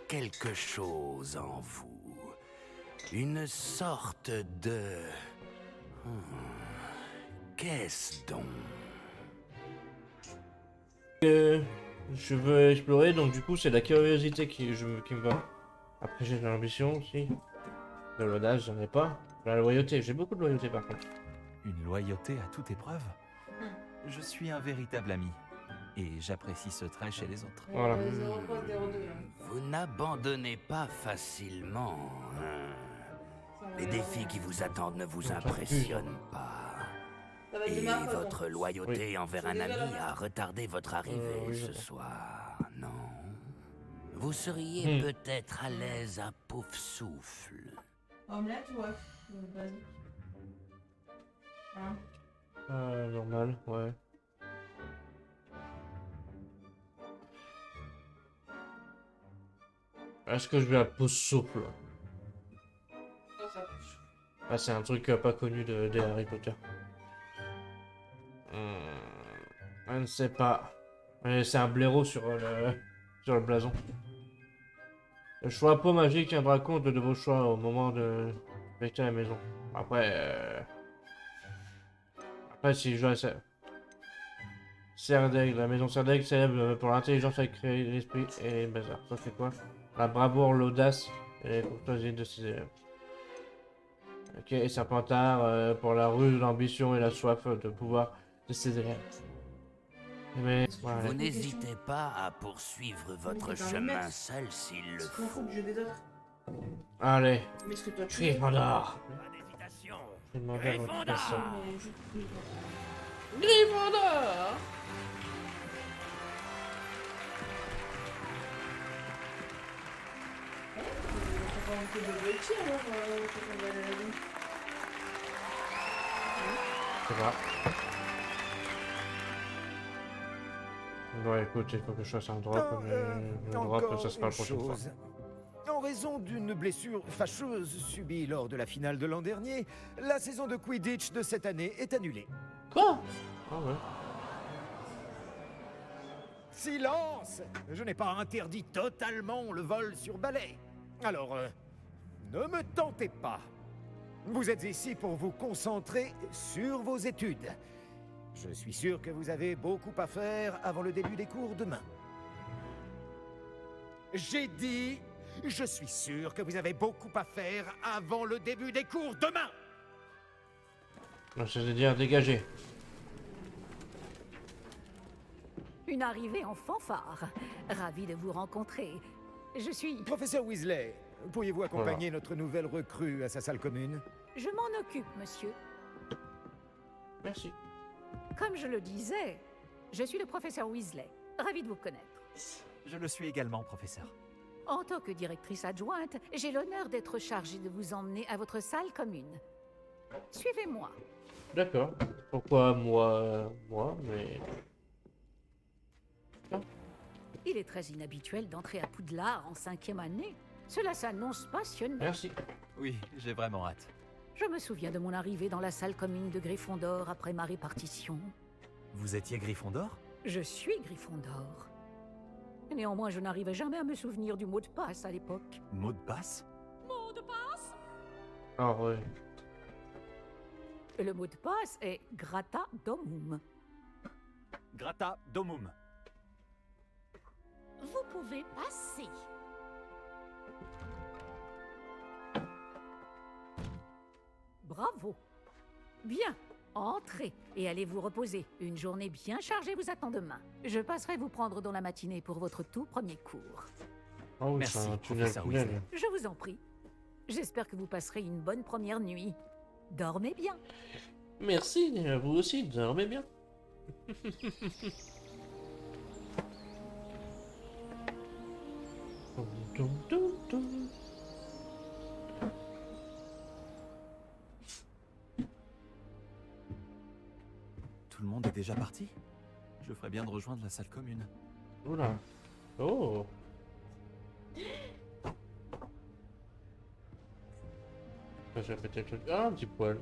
J: quelque chose en vous. Une sorte de... Qu'est-ce donc?
A: Je veux explorer, donc du coup c'est la curiosité qui me va. Après j'ai de l'ambition aussi. De l'audace, j'en ai pas. De la loyauté, j'ai beaucoup de loyauté par contre.
F: Une loyauté à toute épreuve? Je suis un véritable ami. Et j'apprécie ce trait chez les autres.
A: Voilà.
C: 0.02 là.
J: Vous n'abandonnez pas facilement. Hein. Les défis qui vous attendent ne vous impressionnent pas.
C: Ça va être de
J: Et
C: ma faute,
J: votre
C: hein.
J: loyauté envers un
C: C'est déjà
J: ami
C: la fin.
J: a retardé votre arrivée
A: oui,
J: ce
A: j'entends.
J: soir, non? Vous seriez
A: Hmm.
J: peut-être à l'aise à pouf souffle.
C: Omelette ou œuf? Basique. Hein?
A: Normal, ouais. Est-ce que je vais à pause souple?
C: Ça, ça touche.
A: Ah, c'est un truc pas connu de Harry Potter. Je ne sais pas. Mais c'est un blaireau sur le blason. Le choix peau magique tiendra compte de vos choix au moment de affecter la maison. Après, si je joue à ça. Serdaigle, la maison Serdaigle célèbre pour l'intelligence sacrée, l'esprit et les bazars. Ça c'est quoi? La bravoure, l'audace et la courtoisie de ses élèves. Ok, et Serpentard pour la ruse, l'ambition et la soif de pouvoir de ses élèves. Mais, ouais.
J: Vous n'hésitez pas à poursuivre votre
C: dans le
J: chemin
C: mec.
J: seul s'il le
C: C'est qu'on
J: faut.
C: fout du jeu des autres.
A: Allez,
C: Mais est-ce que toi tu
A: Gryffondor.
B: Pas d'hésitation.
A: Je vais demander à votre
B: Gryffondor.
A: personne.
C: Mais je-
A: Gryffondor.
C: On va manquer de Betty alors quand on va aller à la maison.
A: C'est pas. Bon, écoute, il faut que je fasse un drop, mais le drop, ça sera la prochaine fois.
K: En raison d'une blessure fâcheuse subie lors de la finale de l'an dernier, la saison de Quidditch de cette année est annulée.
A: Quoi? Ah ouais.
K: Silence! Je n'ai pas interdit totalement le vol sur balai. Alors, ne me tentez pas. Vous êtes ici pour vous concentrer sur vos études. Je suis sûr que vous avez beaucoup à faire avant le début des cours demain. J'ai dit, je suis sûr que vous avez beaucoup à faire avant le début des cours demain.
A: C'est-à-dire dégager.
L: Une arrivée en fanfare. Ravi de vous rencontrer. Je suis...
K: Professeur Weasley, pourriez-vous accompagner notre nouvelle recrue à sa salle commune?
L: Je m'en occupe, monsieur.
A: Merci.
L: Comme je le disais, je suis le professeur Weasley. Ravi de vous connaître.
F: Je le suis également, professeur.
L: En tant que directrice adjointe, j'ai l'honneur d'être chargée de vous emmener à votre salle commune. Suivez-moi.
A: D'accord. Pourquoi moi, mais...
L: Il est très inhabituel d'entrer à Poudlard en 5e année. Cela s'annonce passionnant.
A: Merci.
F: Oui, j'ai vraiment hâte.
L: Je me souviens de mon arrivée dans la salle commune de Gryffondor après ma répartition.
F: Vous étiez Gryffondor?
L: Je suis Gryffondor. Néanmoins, je n'arrivais jamais à me souvenir du mot de passe à l'époque.
F: Mot de passe?
L: Mot de passe?
A: Ah ouais.
L: Le mot de passe est Grata Domum.
F: Grata Domum.
L: Vous pouvez passer. Bravo. Bien. Entrez et allez vous reposer. Une journée bien chargée vous attend demain. Je passerai vous prendre dans la matinée pour votre tout premier cours.
A: Ah oui,
F: Merci,
A: c'est un tunnel,
F: professeur Weasley.
L: Je vous en prie. J'espère que vous passerez une bonne première nuit. Dormez bien.
A: Merci, vous aussi, dormez bien.
F: Tout le monde est déjà parti? Je ferais bien de rejoindre la salle commune.
A: Oula. Oh. Ça, j'ai pété le truc. Ah, un petit poil.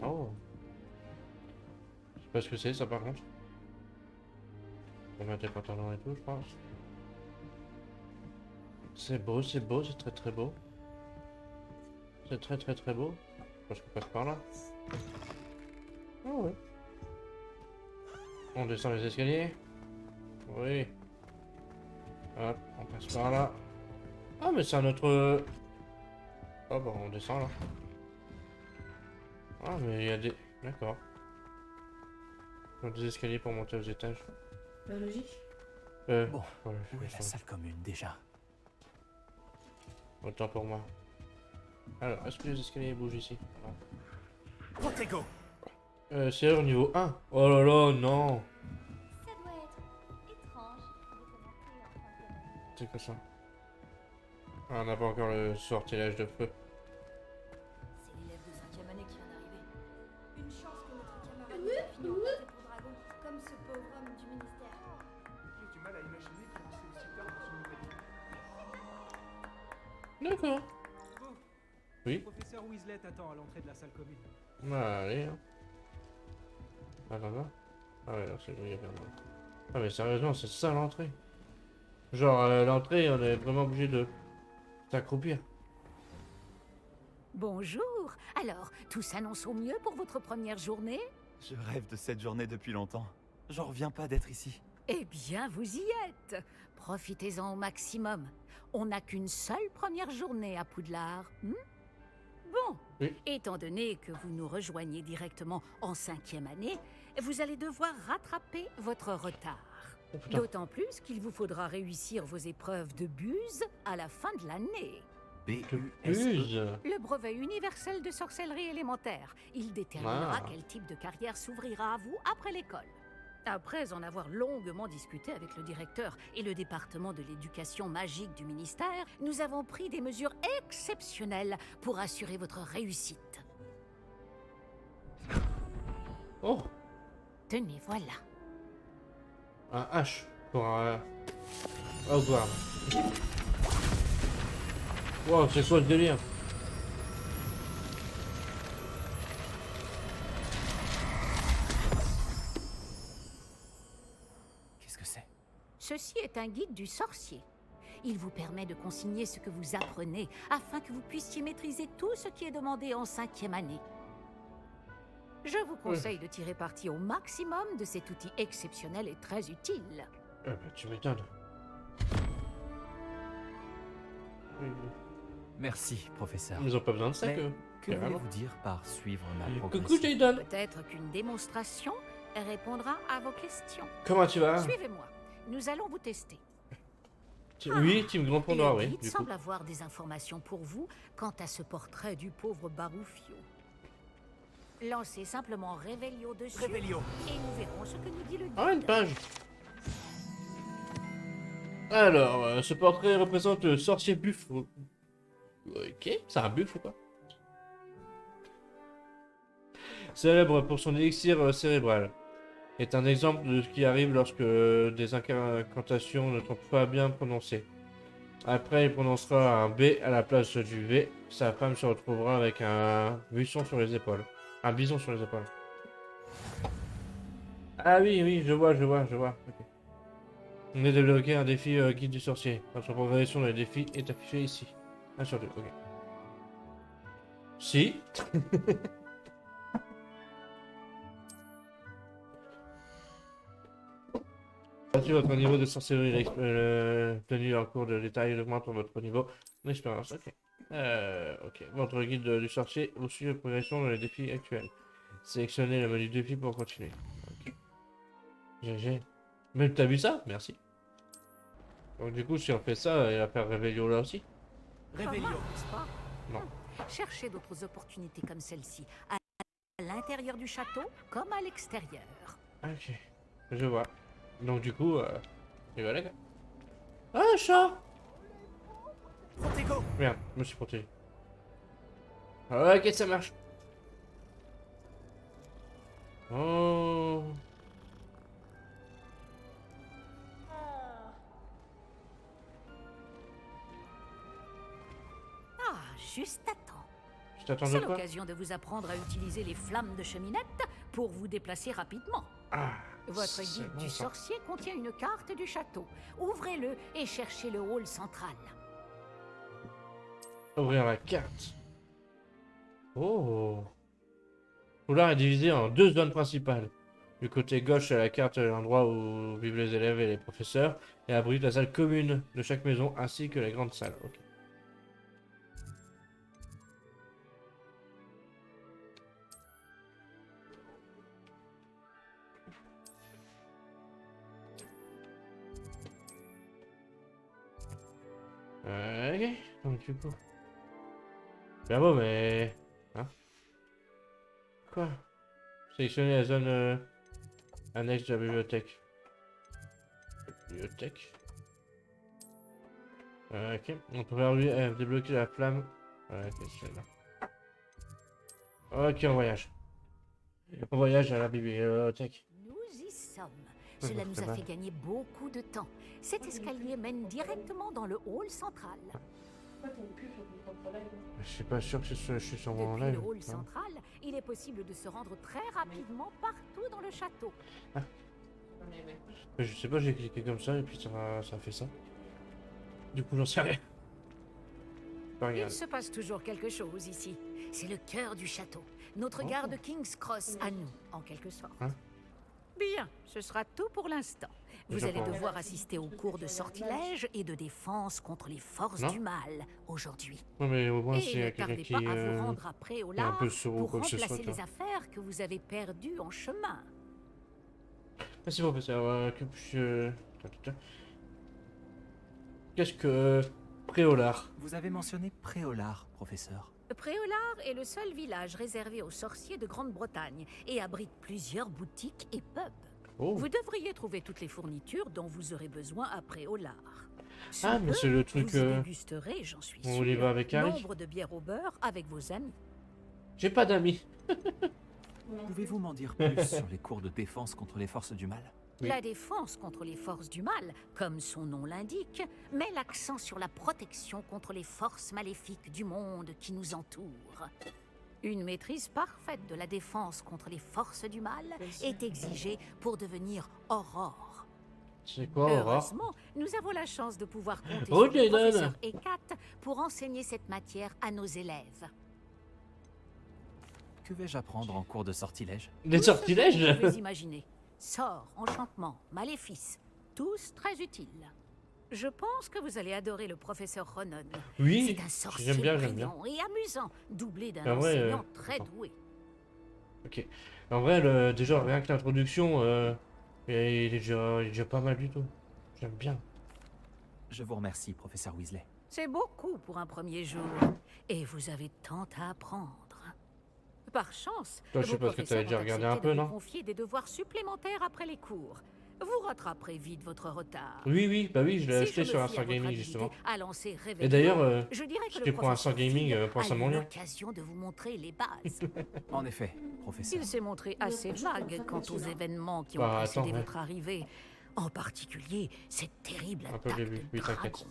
A: Oh. Je sais pas ce que c'est, ça, par contre. On va mettre les pantalons et tout, je pense. C'est beau, c'est très très beau. C'est très très très beau. Je pense qu'on passe par là. Ah ouais. On descend les escaliers. Oui. Hop, on passe par là. Ah, mais c'est un autre... Oh, bah, on descend là. Ah, mais il y a des... D'accord. Il y a des escaliers pour monter aux étages.
C: La logique.
F: Bon,
A: ouais,
F: où est la salle commune déjà?
A: Autant pour moi. Alors, est-ce que les escaliers bougent ici? Non.
K: Protego!
A: C'est au niveau 1. Oh là là, non.
M: Ça doit être étrange de commencer en fin de semaine.
A: C'est quoi ça? Ah, on n'a pas encore le sortilège de feu.
M: C'est l'élève de 5e année qui vient d'arriver. Une chance que notre camarade ait fini en tête pour Dragon, comme ce pauvre homme du ministère.
N: J'ai du mal à imaginer comment c'est aussi tard dans une nouvelle vie.
A: D'accord.
N: Bon.
A: Oui.
N: Le professeur Weasley t'attend à l'entrée de la salle commune.
A: Bah, allez. Hein. Ah, là-bas. Ah ouais, là, c'est lui, il y a bien. Ah, mais sérieusement, c'est ça l'entrée. Genre, l'entrée, on est vraiment obligé de s'accroupir.
L: Bonjour. Alors, tout s'annonce au mieux pour votre première journée?
F: Je rêve de cette journée depuis longtemps. J'en reviens pas d'être ici.
L: Eh bien, vous y êtes. Profitez-en au maximum. On n'a qu'une seule première journée à Poudlard. Bon,
A: oui.
L: Étant donné que vous nous rejoignez directement en 5e année, vous allez devoir rattraper votre retard.
A: Oh, putain.
L: D'autant plus qu'il vous faudra réussir vos épreuves de buse à la fin de l'année.
A: Buse.
L: Le brevet universel de sorcellerie élémentaire. Il déterminera
A: Ah.
L: quel type de carrière s'ouvrira à vous après l'école. Après en avoir longuement discuté avec le directeur et le département de l'éducation magique du ministère, nous avons pris des mesures exceptionnelles pour assurer votre réussite.
A: Oh,
L: Tenez, voilà.
A: un H pour Hogwarts. Wow, c'est quoi ce délire?
F: Qu'est-ce que c'est?
L: Ceci est un guide du sorcier. Il vous permet de consigner ce que vous apprenez afin que vous puissiez maîtriser tout ce qui est demandé en 5e année. Je vous conseille de tirer parti au maximum de cet outil exceptionnel et très utile.
A: Bah, tu m'étonnes.
F: Merci, professeur.
A: Ils ont pas besoin de ça,
F: Mais
A: que carrément.
F: voulez-vous dire par suivre ma
A: Coucou,
F: progression?
A: Jayden.
L: Peut-être qu'une démonstration répondra à vos questions.
A: Comment tu vas?
L: Suivez-moi. Nous allons vous tester.
A: Oui, Team Grand Pont Noir,
L: Le
A: oui.
L: guide
A: Du coup.
L: semble avoir des informations pour vous quant à ce portrait du pauvre Baroufio. Lancez simplement Révélio dessus
K: Révélio.
L: et nous verrons ce que nous dit le guide.
A: Ah, une page. Alors, ce portrait représente le sorcier buffle. Ok, c'est un buffle ou quoi? Célèbre pour son élixir cérébral. Est un exemple de ce qui arrive lorsque des incantations ne sont pas bien prononcées. Après, il prononcera un B à la place du V. Sa femme se retrouvera avec un buisson sur les épaules. Un bison sur les épaules. Ah oui, oui, je vois. Ok. On a débloqué un défi guide du sorcier. Votre progression dans les défis est affichée ici. 1 sur 2, ok. Si. Ainsi, votre niveau de sorcellerie tenu en cours de détail augmente votre niveau d'expérience. Ok. Ok. Votre guide du sorcier vous suit la progression dans les défis actuels. Sélectionnez le menu défi pour continuer. Ok. GG. Mais t'as vu ça? Merci. Donc du coup, si on fait ça, il va faire Réveillon là aussi.
K: Révélio.
L: N'est-ce pas?
A: Non.
L: Cherchez d'autres opportunités comme celle-ci, à l'intérieur du château comme à l'extérieur.
A: Ok. Je vois. Donc du coup, et voilà. Ah, un chat!
K: Protego.
A: Merde, je me suis protégé. Ok, ça marche. Oh.
L: Ah, juste à temps.
A: Je t'attends
L: C'est
A: de quoi?
L: l'occasion de vous apprendre à utiliser les flammes de cheminette pour vous déplacer rapidement.
A: Ah,
L: Votre
A: c'est
L: guide
A: bon,
L: du
A: ça.
L: sorcier contient une carte du château. Ouvrez-le et cherchez le hall central.
A: Ouvrir la carte. Oh. Poudlard est divisé en deux zones principales. Du côté gauche de la carte, l'endroit où vivent les élèves et les professeurs, et abrite la salle commune de chaque maison ainsi que la grande salle. Ok. Ok, donc du coup. Bien beau, mais. Hein? Quoi? Sélectionner la zone annexe de la bibliothèque. Bibliothèque. Ok, on peut débloquer la flamme. Ok, c'est là. Ok, on voyage. On voyage à la bibliothèque.
L: Nous y sommes. Cela nous a fait gagner beaucoup de temps. Cet escalier mène directement dans le hall central.
A: Je suis pas sûr que je suis sur mon
L: Depuis
A: live.
L: le hall central, il est possible de se rendre très rapidement partout dans le château.
A: Je sais pas, j'ai cliqué comme ça et puis ça fait ça. Du coup, j'en sais rien.
L: Il se passe toujours quelque chose ici. C'est le cœur du château. Notre gare de King's Cross à nous, en quelque sorte.
A: Hein?
L: Bien, ce sera tout pour l'instant. Vous allez devoir assister aux cours de sortilège et de défense contre les forces du mal aujourd'hui.
A: Ouais, mais au moins,
L: Et
A: s'il y
L: ne
A: a quelqu'un
L: tardez
A: qui
L: pas à vous rendre à Préolard
A: un peu sourd ou
L: pour
A: quoi que ce
L: remplacer
A: soit.
L: les affaires que vous avez perdues en chemin.
A: Merci, professeur. Qu'est-ce que Préolard?
F: Vous avez mentionné Préolard, professeur.
L: Préolard est le seul village réservé aux sorciers de Grande-Bretagne et abrite plusieurs boutiques et pubs.
A: Oh.
L: Vous devriez trouver toutes les fournitures dont vous aurez besoin à Préolard.
A: Ah, mais c'est le truc.
L: Vous y dégusterez, j'en suis
A: on
L: sûr,
A: y va avec Harry.
L: nombre de bières au beurre avec vos amis.
A: J'ai pas d'amis.
F: Pouvez-vous m'en dire plus sur les cours de défense contre les forces du mal?
L: La défense contre les forces du mal, comme son nom l'indique, met l'accent sur la protection contre les forces maléfiques du monde qui nous entoure. Une maîtrise parfaite de la défense contre les forces du mal est exigée pour devenir Aurore.
A: C'est quoi, Aurore?
L: Heureusement, nous avons la chance de pouvoir compter
A: Ok,
L: sur le
A: Dan.
L: professeur Hecat pour enseigner cette matière à nos élèves.
F: Que vais-je apprendre en cours de sortilège?
A: Des sortilèges?
L: Vous pouvez imaginer. Sorts, enchantements, maléfices, tous très utiles. Je pense que vous allez adorer le professeur Ronon.
A: Oui,
L: c'est un sorcier
A: j'aime bien.
L: brillant et amusant, doublé d'un
A: En vrai,
L: enseignant très doué.
A: Ok. En vrai, déjà, rien que l'introduction, il est déjà pas mal du tout. J'aime bien.
F: Je vous remercie, professeur Weasley.
L: C'est beaucoup pour un premier jour. Et vous avez tant à apprendre. Par chance,
A: Toi, je
L: vos
A: sais pas ce que t'avais
L: professeurs
A: déjà
L: ont
A: regardé
L: accepté
A: un peu,
L: de vous
A: non?
L: confier des devoirs supplémentaires après les cours. Vous rattraperez vite votre retard.
A: Oui, bah oui, je l'ai
L: Si
A: acheté
L: je
A: sur
L: me
A: un
L: fie à
A: 100
L: votre
A: Gaming,
L: habilité
A: justement.
L: à lancer
A: Et
L: Réveillon,
A: d'ailleurs,
L: je dirais que
A: je
L: le
A: t'ai pris un 100
L: professeur
A: Gaming,
L: Fig
A: pense à
L: a
A: mon
L: eu
A: lien.
L: l'occasion de vous montrer les bases.
F: En effet, professeur.
L: Il s'est montré assez vague quant aux événements qui ont
A: Bah,
L: précédé
A: attends, ouais.
L: votre arrivée. En particulier, cette terrible
A: Un peu
L: attaque
A: début,
L: de
A: oui, t'inquiète.
L: dragon.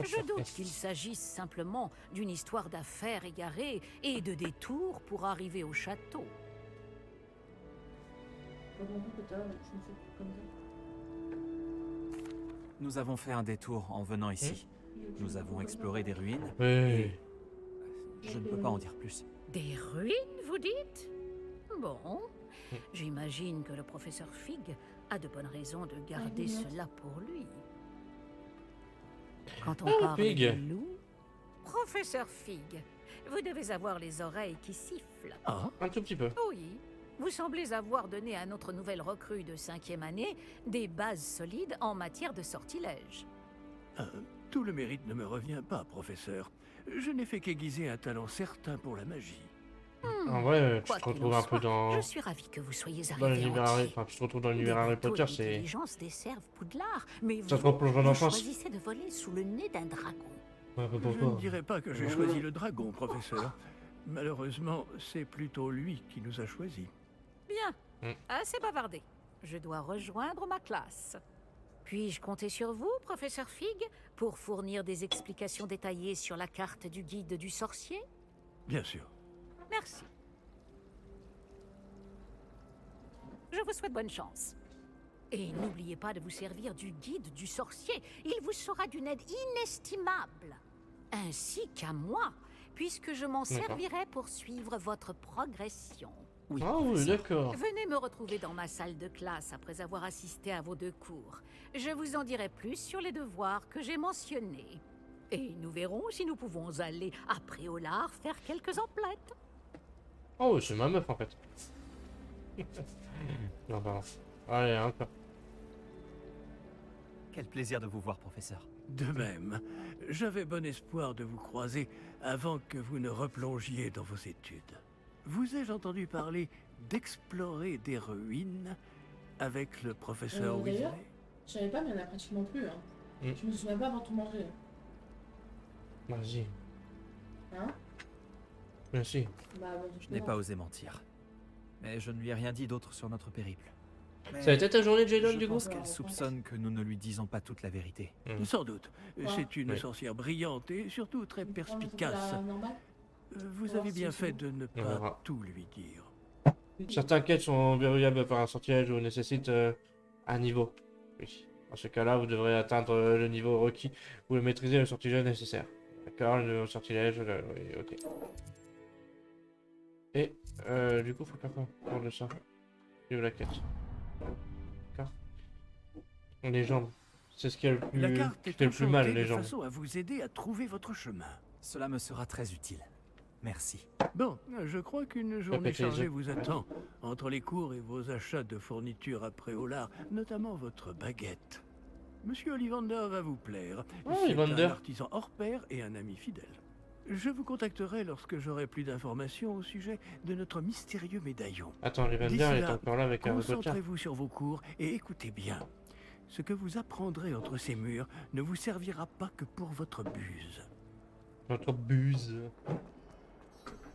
L: Je doute qu'il s'agisse simplement d'une histoire d'affaires égarées et de détours pour arriver au château.
F: Nous avons fait un détour en venant ici. Nous avons exploré des ruines.
A: Oui.
F: Et je ne peux pas en dire plus.
L: Des ruines, vous dites? Bon, j'imagine que le professeur Fig a de bonnes raisons de garder cela pour lui. Quand on parle
A: Fig.
L: de loup, professeur Fig, vous devez avoir les oreilles qui sifflent.
A: Un tout petit peu.
L: Oui, vous semblez avoir donné à notre nouvelle recrue de 5e année des bases solides en matière de sortilège.
B: Tout le mérite ne me revient pas, professeur. Je n'ai fait qu'aiguiser un talent certain pour la magie.
A: En vrai, tu
L: Quoi
A: te
L: qu'il
A: retrouves
L: en
A: un peu
L: soit,
A: dans.
L: Je suis ravi que vous soyez
A: Dans
L: arrivé
A: l'univers
L: entier.
A: Enfin, tu te retrouves dans
L: Des
A: l'univers Harry
L: bateaux
A: Potter, c'est.
L: d'intelligence desservent Poudlard, mais
A: Ça te
L: vous,
A: replonge en
L: vous
A: enfance.
L: choisissez de voler sous le nez d'un dragon.
A: Ouais,
B: Je
A: pourquoi?
B: ne dirais pas que j'ai choisi le dragon, professeur. Malheureusement, c'est plutôt lui qui nous a choisis.
L: Bien, assez bavardé. Je dois rejoindre ma classe. Puis-je compter sur vous, professeur Fig, pour fournir des explications détaillées sur la carte du guide du sorcier?
B: Bien sûr.
L: Merci. Je vous souhaite bonne chance. Et n'oubliez pas de vous servir du guide du sorcier. Il vous sera d'une aide inestimable. Ainsi qu'à moi, puisque je m'en
A: D'accord.
L: servirai pour suivre votre progression.
F: Oui,
A: Ah oui,
F: professeur.
A: d'accord.
L: Venez me retrouver dans ma salle de classe après avoir assisté à vos 2 cours. Je vous en dirai plus sur les devoirs que j'ai mentionnés. Et nous verrons si nous pouvons aller à Préolard faire quelques emplettes.
A: Oh, c'est ma meuf en fait. Non, pardon. Allez, encore.
F: Quel plaisir de vous voir, professeur.
B: De même, j'avais bon espoir de vous croiser avant que vous ne replongiez dans vos études. Vous ai-je entendu parler d'explorer des ruines avec le professeur Weasley?
C: D'ailleurs, je savais pas, mais il y en a pratiquement plus. Hein.
A: Mm.
C: Je me souviens pas avoir tout mangé.
A: Vas-y.
C: Hein?
A: Merci.
C: Bah,
F: Je n'ai pas osé mentir. Mais je ne lui ai rien dit d'autre sur notre périple. Mais
A: Ça a été ta journée, Jadon, du
F: je
A: coup?
F: pense qu'elle soupçonne que nous ne lui disons pas toute la vérité.
B: Sans doute. C'est une
A: Oui.
B: sorcière brillante et surtout très perspicace.
C: Normal.
B: Vous
C: voir
B: avez
C: si
B: bien
C: c'est
B: fait
C: bon.
B: de ne
A: On
B: pas
A: verra.
B: tout lui dire.
A: Certaines quêtes sont verrouillables par un sortilège ou nécessitent un niveau. Oui. Dans ce cas-là, vous devrez atteindre le niveau requis ou maîtriser le sortilège nécessaire. D'accord, le sortilège, oui, ok. Et du coup, faut faire quoi pour de ça? Suivre la quête. D'accord. Les jambes. C'est ce qui est le plus,
B: La carte
A: qui
B: est
A: fait le plus mal,
B: enchantée
A: les
B: de
A: jambes.
B: façon à vous aider à trouver votre chemin.
F: Cela me sera très utile. Merci.
B: Bon, je crois qu'une journée
A: Répétez les
B: chargée
A: autres.
B: vous attend. Entre les cours et vos achats de fournitures à Préolard, notamment votre baguette. Monsieur Ollivander va vous plaire.
A: Oh,
B: C'est
A: Ollivander.
B: un artisan hors pair et un ami fidèle. Je vous contacterai lorsque j'aurai plus d'informations au sujet de notre mystérieux médaillon.
A: Attends, Ollivander,
B: D'ici
A: il est
B: là,
A: encore là avec un Potter.
B: concentrez-vous sur vos cours et écoutez bien. Ce que vous apprendrez entre ces murs ne vous servira pas que pour votre buse.
A: Notre buse.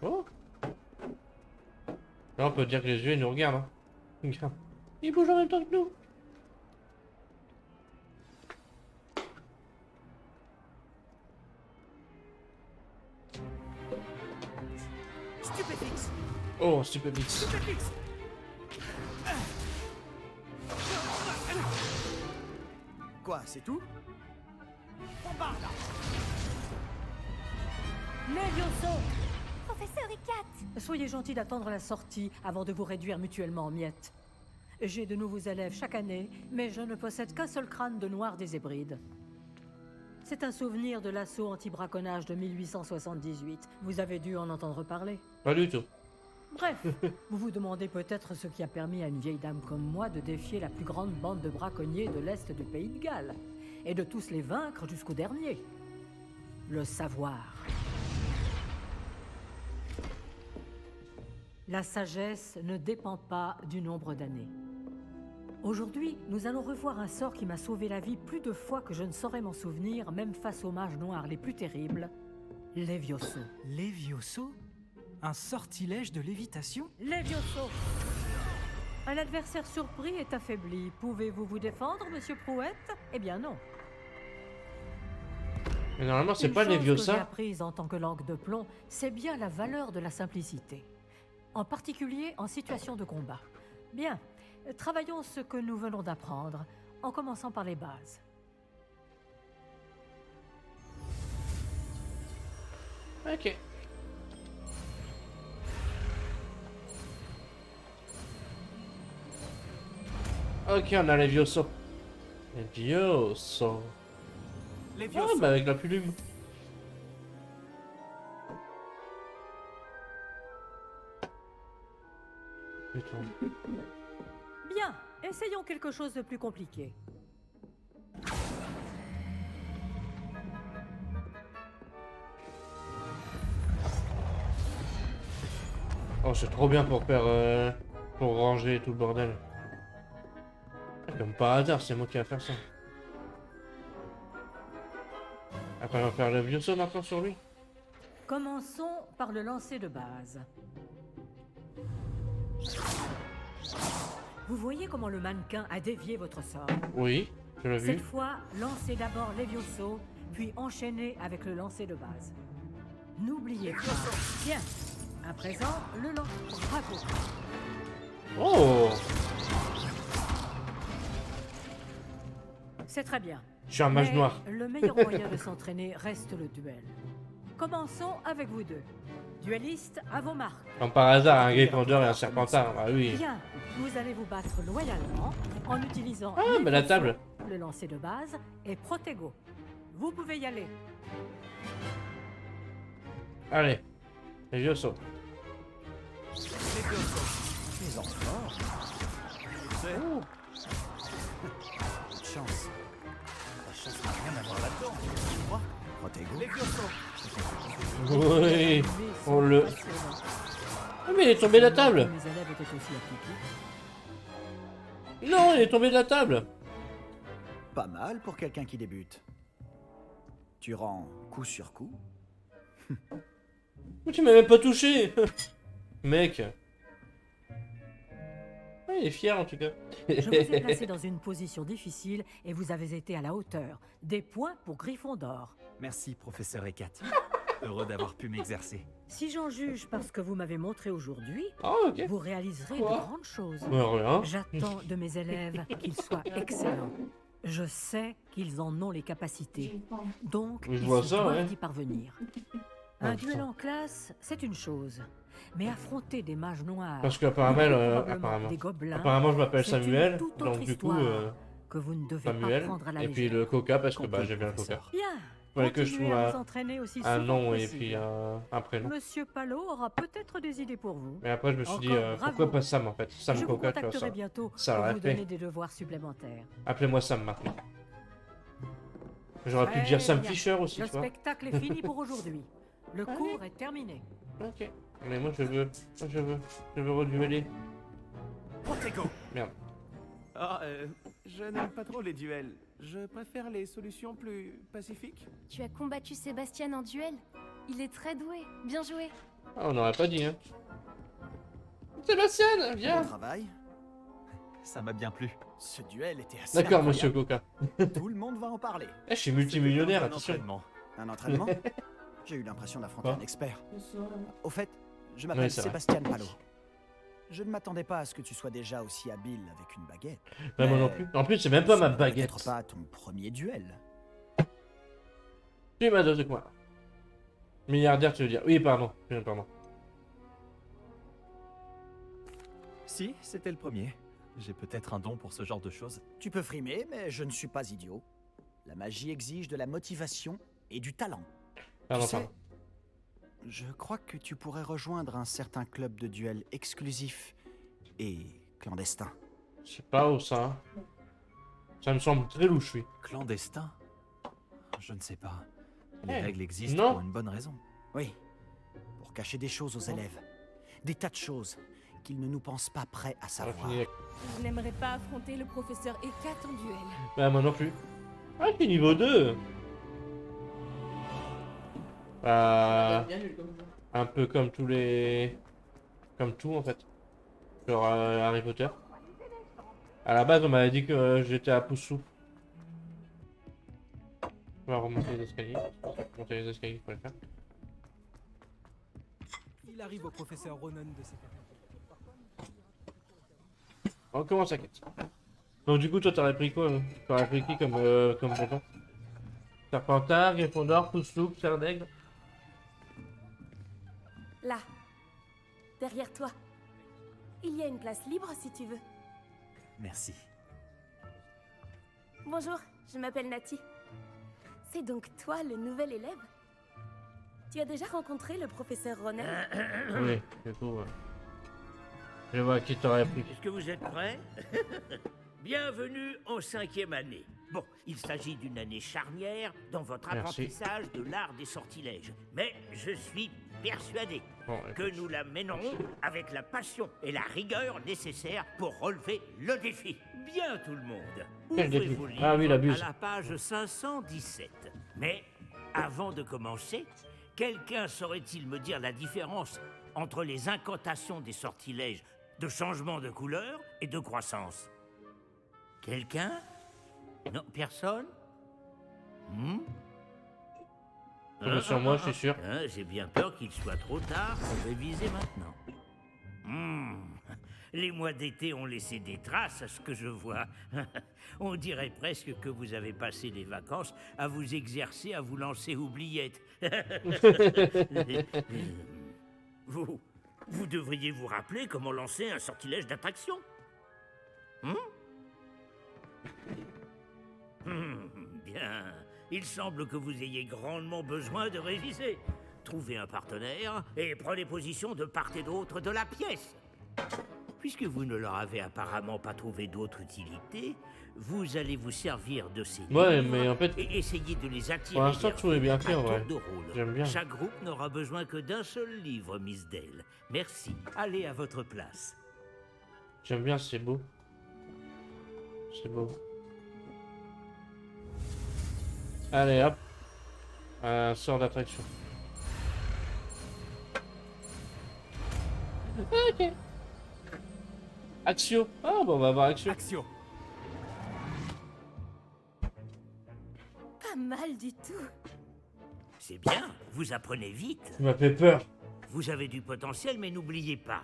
A: Oh. Là, on peut dire que les yeux, ils nous regardent. Hein. Regarde. Ils bougent en même temps que nous.
G: Stupéfix!
A: Oh, Stupéfix.
G: Stupéfix! Quoi, c'est tout? Bombarde!
O: Levioso!
M: Professeur Icat!
O: Soyez gentil d'attendre la sortie avant de vous réduire mutuellement en miettes. J'ai de nouveaux élèves chaque année, mais je ne possède qu'un seul crâne de noir des Hébrides. C'est un souvenir de l'assaut anti-braconnage de 1878. Vous avez dû en entendre parler.
A: Pas du tout.
O: Bref, vous vous demandez peut-être ce qui a permis à une vieille dame comme moi de défier la plus grande bande de braconniers de l'Est du Pays de Galles, et de tous les vaincre jusqu'au dernier. Le savoir. La sagesse ne dépend pas du nombre d'années. Aujourd'hui, nous allons revoir un sort qui m'a sauvé la vie plus de fois que je ne saurais m'en souvenir, même face aux mages noirs les plus terribles, Levioso.
I: Levioso? Un sortilège de lévitation?
O: Levioso! Un adversaire surpris est affaibli. Pouvez-vous vous défendre, monsieur Prouette? Eh bien non.
A: Mais normalement, c'est
O: Une
A: pas
O: chose que j'ai
A: Leviosa.
O: apprise en tant que langue de plomb, c'est bien la valeur de la simplicité. En particulier en situation de combat. Bien, travaillons ce que nous venons d'apprendre, en commençant par les bases.
A: Ok. Ok, on a Levioso. Levioso.
F: Levioso.
A: Ah, bah avec la plume. Putain.
O: Bien, essayons quelque chose de plus compliqué.
A: Oh, c'est trop bien pour faire... pour ranger tout le bordel. Comme par hasard, c'est moi qui vais faire ça. Après, on va faire le Levioso maintenant sur lui.
O: Commençons par le lancer de base. Vous voyez comment le mannequin a dévié votre sort?
A: Oui, je l'ai vu.
O: Cette fois, lancez d'abord Levioso, puis enchaînez avec le lancer de base. N'oubliez pas. Bien. À présent, le lancer. Bravo.
A: Oh!
O: C'est très bien.
A: Je suis un mage
O: Mais
A: noir.
O: le meilleur moyen de s'entraîner reste le duel. Commençons avec vous deux. Duellistes, à vos marques.
A: Comme par hasard, un Gryffondor et un Serpentard. Ah oui.
O: Bien, vous allez vous battre loyalement en utilisant
A: Ah, mais la table.
O: le lancer de base et Protego. Vous pouvez y aller.
A: Allez. Les vieux sauts.
F: Les enfants.
E: Oh.
F: Chance. La chance n'a rien à voir là-dedans. Tu crois? Protego. Les
A: Oui. On le... Ah, mais il est tombé de la table.
O: Mes élèves étaient aussi appliqués.
A: Non, il est tombé de la table.
J: Pas mal pour quelqu'un qui débute. Tu rends coup sur coup.
A: Mais tu m'as même pas touché. Mec. Ah, il est fier en tout cas.
O: Je vous ai placé dans une position difficile et vous avez été à la hauteur. Des points pour Gryffondor.
F: Merci, professeur Ekat. Heureux d'avoir pu m'exercer.
O: Si j'en juge par ce que vous m'avez montré aujourd'hui,
A: ok.
O: vous réaliserez
A: Quoi?
O: de grandes choses.
A: Rien.
O: J'attends de mes élèves qu'ils soient excellents. Je sais qu'ils en ont les capacités. Donc,
A: Je
O: ils
A: vois
O: se
A: ça,
O: doivent
A: ouais.
O: y parvenir.
A: Ah,
O: Un duel
A: putain.
O: en classe, c'est une chose. Mais affronter des mages noirs...
A: Parce qu'apparemment,
O: ou probablement des
A: apparemment, je m'appelle
O: c'est une
A: Samuel,
O: toute
A: donc
O: autre
A: du coup,
O: histoire que vous ne devez
A: Samuel,
O: pas prendre à la
A: et puis
O: légère.
A: le Coca, parce que bah, j'ai bien le Coca.
O: Bien.
A: Fallait que je
O: Continuez
A: trouve
O: à vous entraîner aussi
A: un
O: souvent
A: nom et
O: possible.
A: puis un prénom.
O: Monsieur Palot aura peut-être des idées pour vous.
A: Mais après, je me suis dit,
O: Encore
A: pourquoi
O: bravo.
A: pas Sam en fait? Sam
O: Je vous
A: Coca, tu vois
O: contacterai
A: ça.
O: bientôt
A: Ça
O: pour
A: aurait
O: vous
A: fait.
O: donner des devoirs supplémentaires.
A: Appelez-moi Sam maintenant. J'aurais pu dire Sam
O: Très bien.
A: Fisher aussi,
O: Le
A: tu vois.
O: spectacle est fini pour aujourd'hui. Le cours est terminé.
A: Ok. Mais moi, je veux redueler.
F: Protego.
A: Merde.
E: Ah, je n'aime pas trop les duels. Je préfère les solutions plus pacifiques.
M: Tu as combattu Sébastien en duel. Il est très doué. Bien joué.
A: Ah, on n'aurait pas dit, hein. Sébastien, viens.
J: Bon travail.
F: Ça m'a bien plu.
J: Ce duel était assez
A: D'accord,
J: incroyable.
A: monsieur Coca.
J: Tout le monde va en parler.
A: Eh, je suis multimillionnaire,
F: Un
A: attention.
F: entraînement.
J: Un entraînement? J'ai eu l'impression d'affronter
A: Quoi?
J: un expert.
C: Ça.
J: Au fait, je
A: Oui,
J: m'appelle
A: c'est vrai.
J: Sébastien Palot. Je ne m'attendais pas à ce que tu sois déjà aussi habile avec une baguette.
A: Bah, moi non plus. En plus, c'est même pas ma
J: ce n'est
A: baguette.
J: peut-être pas ton premier duel.
A: Tu m'as donné quoi? Milliardaire, tu veux dire? Oui, pardon. Pardon.
F: Si, c'était le premier. J'ai peut-être un don pour ce genre de choses.
J: Tu peux frimer, mais je ne suis pas idiot. La magie exige de la motivation et du talent.
A: Pardon,
J: Tu sais,
A: pardon.
J: je crois que tu pourrais rejoindre un certain club de duel exclusif et clandestin.
A: Je sais pas où ça. Hein. Ça me semble très louche, oui.
F: Clandestin? Je ne sais pas. Les
A: Eh,
F: règles existent
A: non.
F: pour une bonne raison.
J: Oui, pour cacher des choses aux élèves. Des tas de choses qu'ils ne nous pensent pas prêts à savoir.
M: Je n'aimerais pas affronter le professeur Ekat en duel.
A: Bah, moi non plus. Ah, je suis niveau 2. Bah,
C: Bien nul comme jeu.
A: un peu comme tous les... Comme tout, en fait. Genre Harry Potter. À la base, on m'avait dit que j'étais à Poussou. On va remonter les escaliers. Remonter les escaliers, il faut les faire.
I: Il arrive au professeur Ronan de cette
A: On commence la quête. Donc du coup, toi, t'aurais pris quoi? T'aurais pris qui comme bonbon? Serpentard, Gryffondor, Poussouk, Serdaigle.
M: Là, derrière toi. Il y a une place libre si tu veux.
F: Merci.
M: Bonjour, je m'appelle Nati. C'est donc toi le nouvel élève? Tu as déjà rencontré le professeur Ronan?
A: Oui, du coup, je vois qui t'aurait pris.
P: Est-ce que vous êtes prêts? Bienvenue en 5e année. Bon, il s'agit d'une année charnière dans votre
A: Merci.
P: apprentissage de l'art des sortilèges. Mais je suis persuadé
A: Bon,
P: que nous la mènerons avec la passion et la rigueur nécessaires pour relever le défi. Bien tout le monde,
A: Quel
P: ouvrez
A: défi?
P: vos livres
A: Ah oui, la buse.
P: à la page 517. Mais avant de commencer, quelqu'un saurait-il me dire la différence entre les incantations des sortilèges de changement de couleur et de croissance? Quelqu'un? Non, personne?
A: Tombez sur moi, je suis sûr.
P: J'ai bien peur qu'il soit trop tard pour réviser maintenant. Les mois d'été ont laissé des traces à ce que je vois. On dirait presque que vous avez passé les vacances à vous exercer à vous lancer oubliettes. Vous devriez vous rappeler comment lancer un sortilège d'attraction. Bien. Il semble que vous ayez grandement besoin de réviser. Trouvez un partenaire et prenez position de part et d'autre de la pièce. Puisque vous ne leur avez apparemment pas trouvé d'autre utilité, vous allez vous servir de ces
A: Ouais,
P: livres
A: mais en fait,
P: et essayer de les attirer.
A: pour l'instant,
P: vers
A: tout est bien
P: vous
A: fait,
P: à
A: en vrai.
P: tour de rôle.
A: J'aime bien.
P: Chaque groupe n'aura besoin que d'un seul livre, Miss Dale. Merci. Allez à votre place.
A: J'aime bien, c'est beau. C'est beau. Allez, hop. Un sort d'attraction. Ok. Axio. Ah, bon, on va voir Axio.
F: Axio.
L: Pas mal du tout.
P: C'est bien, vous apprenez vite.
A: Tu m'as fait peur.
P: Vous avez du potentiel, mais n'oubliez pas.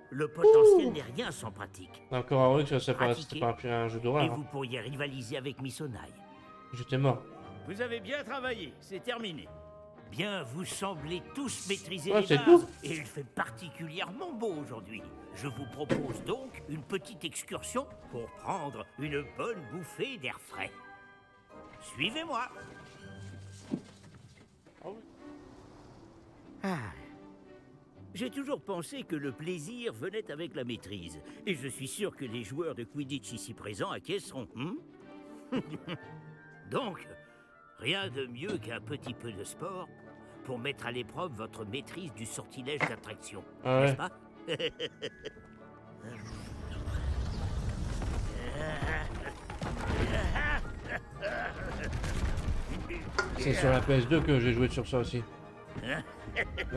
P: Le potentiel n'est rien sans pratique.
A: Encore un truc, ça c'est pas
P: Pratiquez,
A: un jeu
P: Et
A: d'horreur.
P: vous
A: Hein.
P: pourriez rivaliser avec Miss Onaï.
A: J'étais mort.
P: Vous avez bien travaillé, c'est terminé. Bien, vous semblez tous maîtriser
A: Ouais,
P: les
A: c'est
P: bases,
A: tout.
P: et il fait particulièrement beau aujourd'hui. Je vous propose donc une petite excursion pour prendre une bonne bouffée d'air frais. Suivez-moi. Ah. J'ai toujours pensé que le plaisir venait avec la maîtrise, et je suis sûr que les joueurs de Quidditch ici présents acquiesceront. Donc, rien de mieux qu'un petit peu de sport pour mettre à l'épreuve votre maîtrise du sortilège d'attraction,
A: Ah ouais.
P: n'est-ce pas?
A: C'est sur la PS2 que j'ai joué sur ça aussi.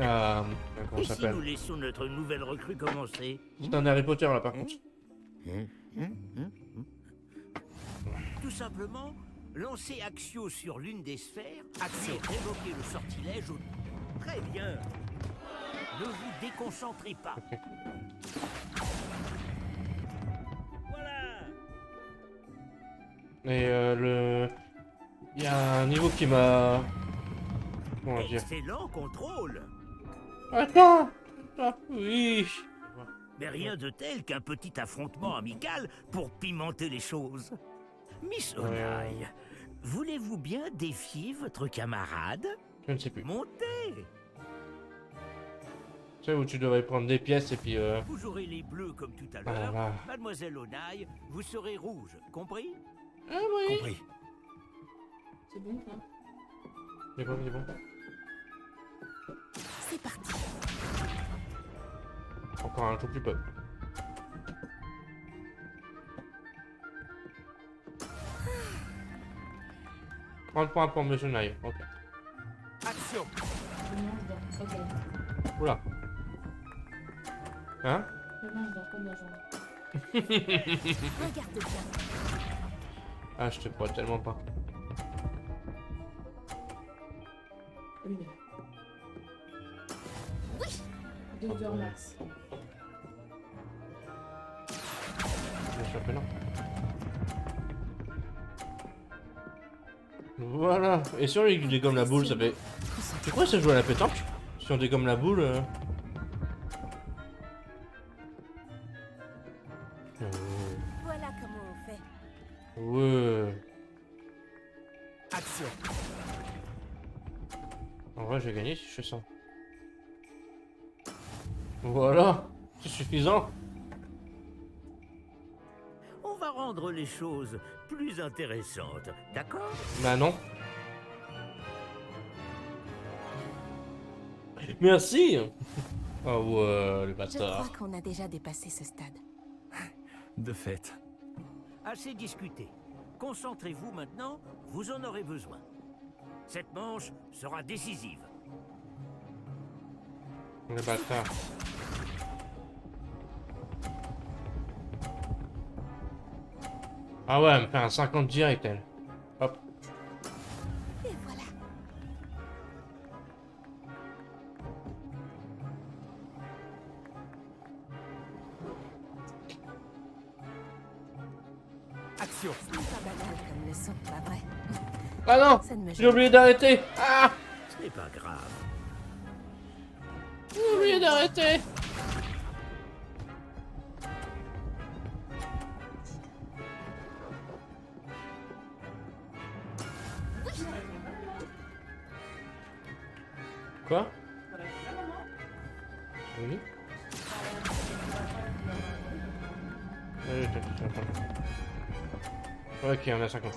A: Ah, comment
P: Et
A: ça
P: si
A: s'appelle?
P: nous laissons notre nouvelle recrue commencer?
A: C'est un Harry Potter là par contre.
P: Tout simplement, lancez Axio sur l'une des sphères, puis révoquez le sortilège au... Très bien. Ne vous déconcentrez pas. Voilà.
A: Et il y a un niveau qui m'a... Comment dire?
P: Excellent contrôle.
A: Attends. Ah, oui.
P: Mais rien de tel qu'un petit affrontement amical pour pimenter les choses. Miss Onaï, voulez-vous bien défier votre camarade?
A: Je ne sais plus.
P: Montez.
A: Tu sais où tu devrais prendre des pièces et puis...
P: Vous aurez les bleus comme tout à
A: Ah
P: l'heure.
A: là.
P: Mademoiselle Onaï, vous serez rouge, compris?
A: Ah oui.
P: Compris.
C: C'est bon, ça.
A: Il est bon, il est bon.
L: C'est parti.
A: Encore un tout petit peu. « 30 points pour Monsieur Naï, ok.
F: Action.
C: Ok.
A: Oula. Hein?
C: Maintenant, je dors comme la jambe.
L: Regarde bien.
A: Ah, je te crois tellement pas.
C: Oui. 2 heures max.
A: Bien sûr que non. Voilà. Et si on dégomme la boule, ça fait... Tu crois que ça joue à la pétanque? Si on dégomme la boule...
L: Voilà comment on fait.
A: Ouais.
F: Action.
A: En vrai, j'ai gagné si je fais ça. Voilà. C'est suffisant.
P: On va rendre les choses plus intéressantes, d'accord?
A: Bah non. Merci. Oh ouais, le
L: Je
A: bâtard.
L: crois qu'on a déjà dépassé ce stade.
F: De fait.
P: Assez discuté. Concentrez-vous maintenant, vous en aurez besoin. Cette manche sera décisive.
A: Le bâtard. Ah ouais, elle me fait un 50 direct, elle. Hop.
L: Et voilà.
F: Action.
L: Ce n'est pas banal comme leçon, pas vrai?
A: Ah non,
L: Ça ne me
A: j'ai
L: gêne
A: oublié d'arrêter. Ah,
P: Ce n'est pas grave.
A: j'ai oublié d'arrêter. Quoi? Oui. Ok, on a 50.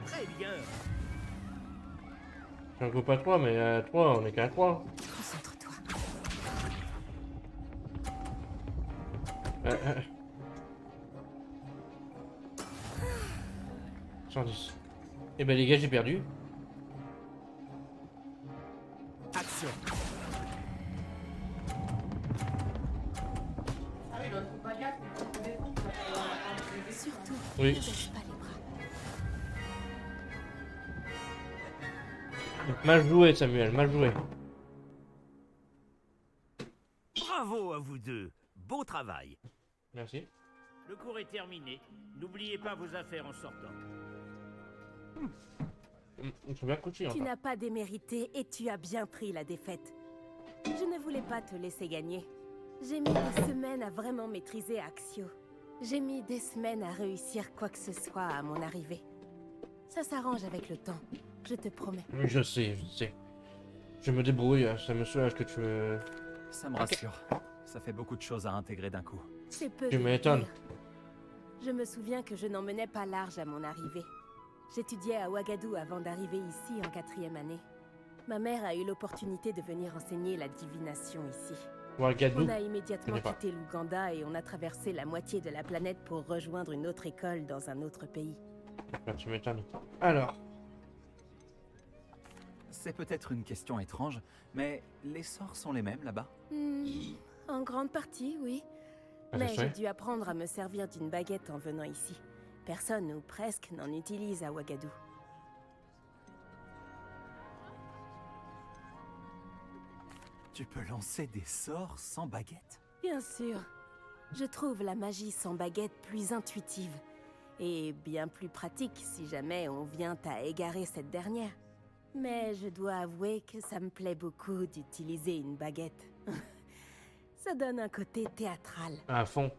P: Très bien.
A: J'en coupe pas 3, mais à 3, on est qu'à 3.
L: Concentre-toi.
A: 110. Eh ben les gars, j'ai perdu.
F: Action.
L: Surtout,
A: Oui.
L: ne baisse pas les bras.
A: Mal joué, Samuel, mal joué.
P: Bravo à vous deux. Beau travail.
A: Merci.
P: Le cours est terminé. N'oubliez pas vos affaires en sortant.
A: Je bien coaché
Q: Tu
A: encore.
Q: n'as pas démérité et tu as bien pris la défaite. Je ne voulais pas te laisser gagner. J'ai mis des semaines à vraiment maîtriser Axio. J'ai mis des semaines à réussir quoi que ce soit à mon arrivée. Ça s'arrange avec le temps, je te promets.
A: Oui, je sais, je sais. Je me débrouille, ça me soulage que tu me...
F: Ça me rassure. Ça fait beaucoup de choses à intégrer d'un coup.
Q: C'est peu
A: Tu
Q: de
A: m'étonnes.
Q: dire. Je me souviens que je n'en menais pas large à mon arrivée. J'étudiais à Ouagadou avant d'arriver ici en 4e année. Ma mère a eu l'opportunité de venir enseigner la divination ici.
A: Ouagadou,
Q: On a
A: je
Q: immédiatement
A: connais pas.
Q: quitté l'Ouganda et on a traversé la moitié de la planète pour rejoindre une autre école dans un autre pays.
A: Ah, tu m'étonnes. Alors,
F: C'est peut-être une question étrange, mais les sorts sont les mêmes là-bas?
Q: En grande partie, oui.
A: Ah,
Q: Mais
A: c'est
Q: j'ai
A: vrai.
Q: dû apprendre à me servir d'une baguette en venant ici. Personne ou presque n'en utilise à Ouagadou.
F: Tu peux lancer des sorts sans baguette?
Q: Bien sûr. Je trouve la magie sans baguette plus intuitive. Et bien plus pratique si jamais on vient à égarer cette dernière. Mais je dois avouer que ça me plaît beaucoup d'utiliser une baguette. Ça donne un côté théâtral.
A: à fond.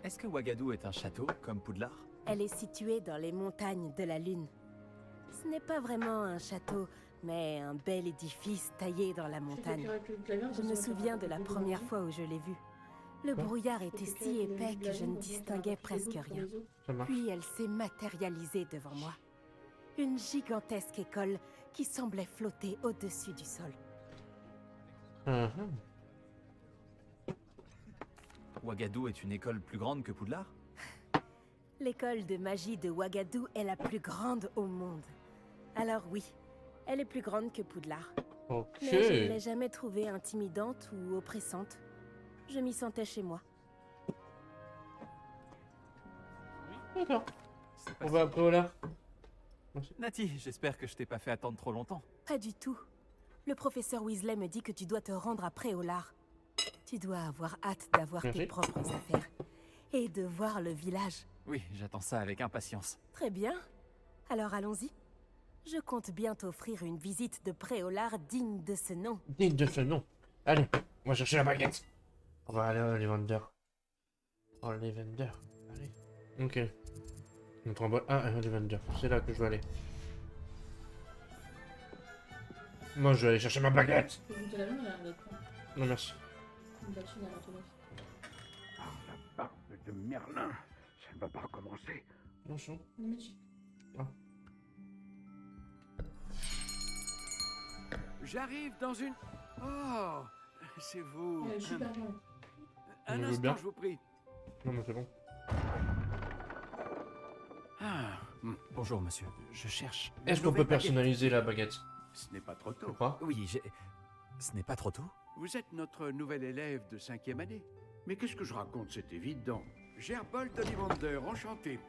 F: Est-ce que Ouagadou est un château, comme Poudlard?
Q: Elle est située dans les montagnes de la Lune. Ce n'est pas vraiment un château, mais un bel édifice taillé dans la montagne. Je me souviens de la première fois où je l'ai vu. Le brouillard était si épais que je ne distinguais presque rien.
A: Ça marche.
Q: Puis elle s'est matérialisée devant moi. Une gigantesque école qui semblait flotter au-dessus du sol.
F: Ouagadou est une école plus grande que Poudlard?
Q: L'école de magie de Ouagadou est la plus grande au monde. Alors oui, elle est plus grande que Poudlard.
A: Ok.
Q: Mais je ne l'ai jamais trouvée intimidante ou oppressante. Je m'y sentais chez moi.
A: D'accord. On va après au lard.
F: Nati, j'espère que je t'ai pas fait attendre trop longtemps.
Q: Pas du tout. Le professeur Weasley me dit que tu dois te rendre après au lard. Tu dois avoir hâte d'avoir tes
F: Merci.
Q: propres affaires. Et de voir le village.
F: Oui, j'attends ça avec impatience.
Q: Très bien. Alors allons-y. Je compte bien t'offrir une visite de près au lard digne de ce nom.
A: Digne de ce nom. Allez, on va chercher la baguette. On va aller à Ollivander. Ollivander. Allez. Ok. Notre envoi à Ollivander. C'est là que je veux aller. Moi, je vais aller chercher ma baguette. Non, merci.
R: La barbe de Merlin, ça ne va pas recommencer.
A: Non, je
S: J'arrive dans une... Oh, c'est vous. Un
A: Je veux
S: instant,
A: bien.
S: je vous prie.
A: Non, mais c'est bon.
F: Bonjour, monsieur. Je cherche...
A: Est-ce qu'on peut personnaliser la baguette?
R: Ce n'est pas trop tôt.
A: Je crois.
F: Oui, ce n'est pas trop tôt?
R: Vous êtes notre nouvel élève de 5e année. Mais qu'est-ce que je raconte? C'est évident. Gerbold Ollivander, enchanté.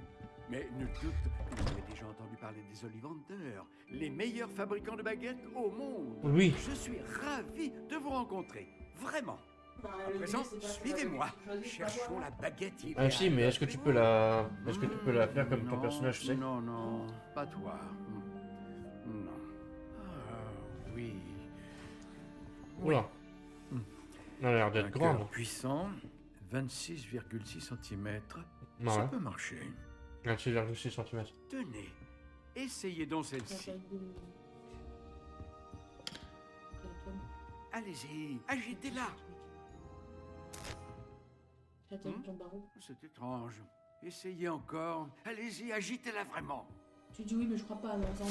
R: Mais nul doute que vous avez déjà entendu parler des Ollivander, les meilleurs fabricants de baguettes au monde.
A: Oui.
R: Je suis ravi de vous rencontrer. Vraiment. À présent, suivez-moi. Cherchons la baguette idéale.
A: Ah si, mais est-ce que tu peux la... Est-ce que tu peux la faire comme ton personnage, tu sais?
R: Non, non, pas toi. Non. Ah, oui.
A: Oula. Elle a l'air d'être grande.
R: Cœur puissant, 26,6 cm.
A: Ouais.
R: Ça peut marcher.
A: 26,6 cm.
R: Tenez, essayez donc celle-ci. Allez-y, agitez-la. C'est étrange. Essayez encore. Allez-y, agitez-la vraiment.
C: Tu dis oui, mais je crois pas, alors ça en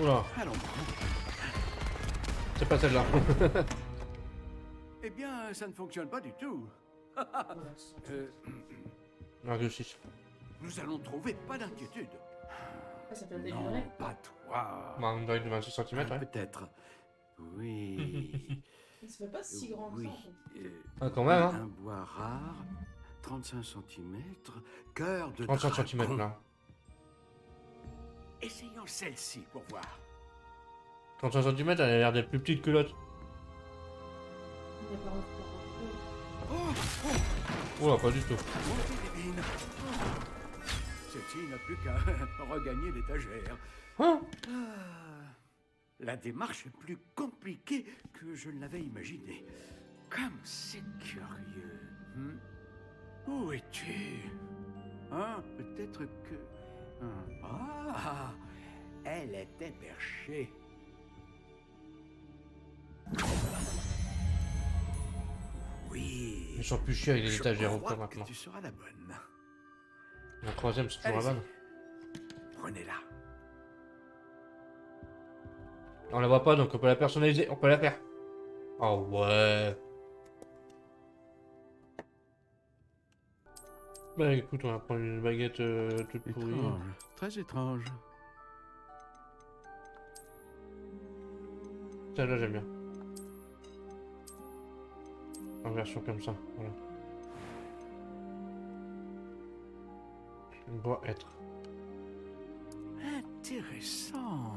A: Oula.
R: Allons.
A: C'est pas celle-là.
R: Eh bien, ça ne fonctionne pas du tout. Nous allons trouver, pas d'inquiétude.
C: Ça peut
R: Non, pas toi.
A: Bah, on doit être de 26 cm, ouais.
R: Peut-être. Oui.
C: Ça fait pas si grand que ça, en fait.
A: Ah, quand même, hein.
R: Un bois rare, 35 cm, cœur de
A: 35
R: dragon.
A: cm là.
R: Essayons celle-ci pour voir.
A: 35 cm, elle a l'air d'être plus petite que l'autre. Oula, pas du tout.
R: Montez, Devine. Celle-ci n'a plus qu'à regagner l'étagère.
A: Hein?
R: La démarche est plus compliquée que je ne l'avais imaginé. Comme c'est curieux. Où es-tu? Hein? Peut-être que... Ah! Elle était perchée. Oui.
A: Ils sont plus chiants avec les
R: Je
A: étagères au
R: crois
A: corps
R: que
A: maintenant.
R: tu seras la bonne.
A: La troisième, c'est toujours la bonne.
R: Prenez-la.
A: On la voit pas, donc on peut la personnaliser, on peut la faire. Oh ouais. Bah écoute, on va prendre une baguette toute pourrie.
R: Étrange, très étrange.
A: Celle-là, j'aime bien. En version comme ça, voilà. Elle doit être.
R: Intéressant.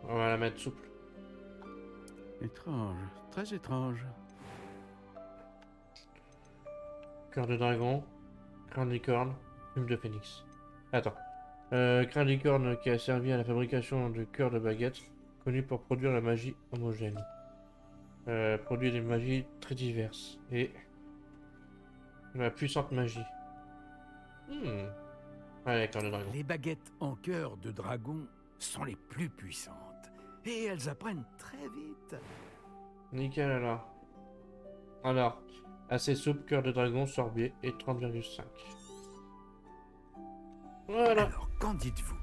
A: On va la mettre souple.
R: Étrange, très étrange.
A: Cœur de dragon, crâne licorne, plume de phénix. Attends. Crâne licorne qui a servi à la fabrication de cœurs de baguette, connu pour produire la magie homogène. Produit des magies très diverses et la puissante magie. Allez, cœur de dragon.
R: Les baguettes en cœur de dragon sont les plus puissantes. Et elles apprennent très vite.
A: Nickel alors. Alors, assez souple, cœur de dragon, sorbier et 30,5. Voilà.
R: Alors, qu'en dites-vous?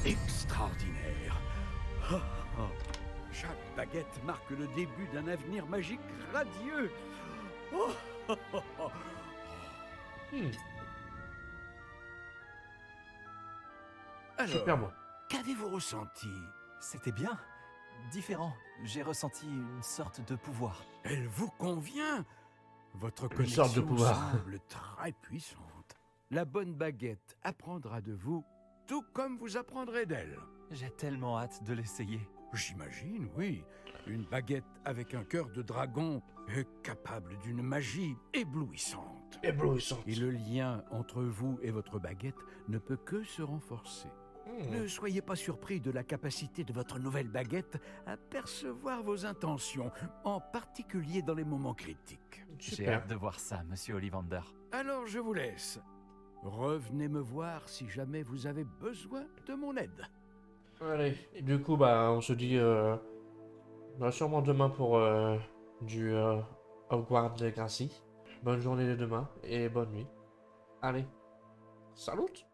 R: Extraordinaire. Oh, oh. Chaque baguette marque le début d'un avenir magique radieux. Oh, oh, oh, oh. Alors,
A: Super bon.
R: qu'avez-vous ressenti?
F: C'était bien. Différent. J'ai ressenti une sorte de pouvoir.
R: Elle vous convient? Votre
A: Une sorte de
R: connexion
A: pouvoir.
R: semble très puissante. La bonne baguette apprendra de vous, tout comme vous apprendrez d'elle.
F: J'ai tellement hâte de l'essayer.
R: J'imagine, oui. Une baguette avec un cœur de dragon est capable d'une magie éblouissante.
A: Éblouissante.
R: Et le lien entre vous et votre baguette ne peut que se renforcer. Ne soyez pas surpris de la capacité de votre nouvelle baguette à percevoir vos intentions, en particulier dans les moments critiques.
F: J'ai hâte de voir ça, monsieur Ollivander.
R: Alors je vous laisse. Revenez me voir si jamais vous avez besoin de mon aide.
A: Allez, et du coup, bah, on se dit sûrement demain pour du Hogwarts Legacy. Bonne journée de demain et bonne nuit. Allez, salut!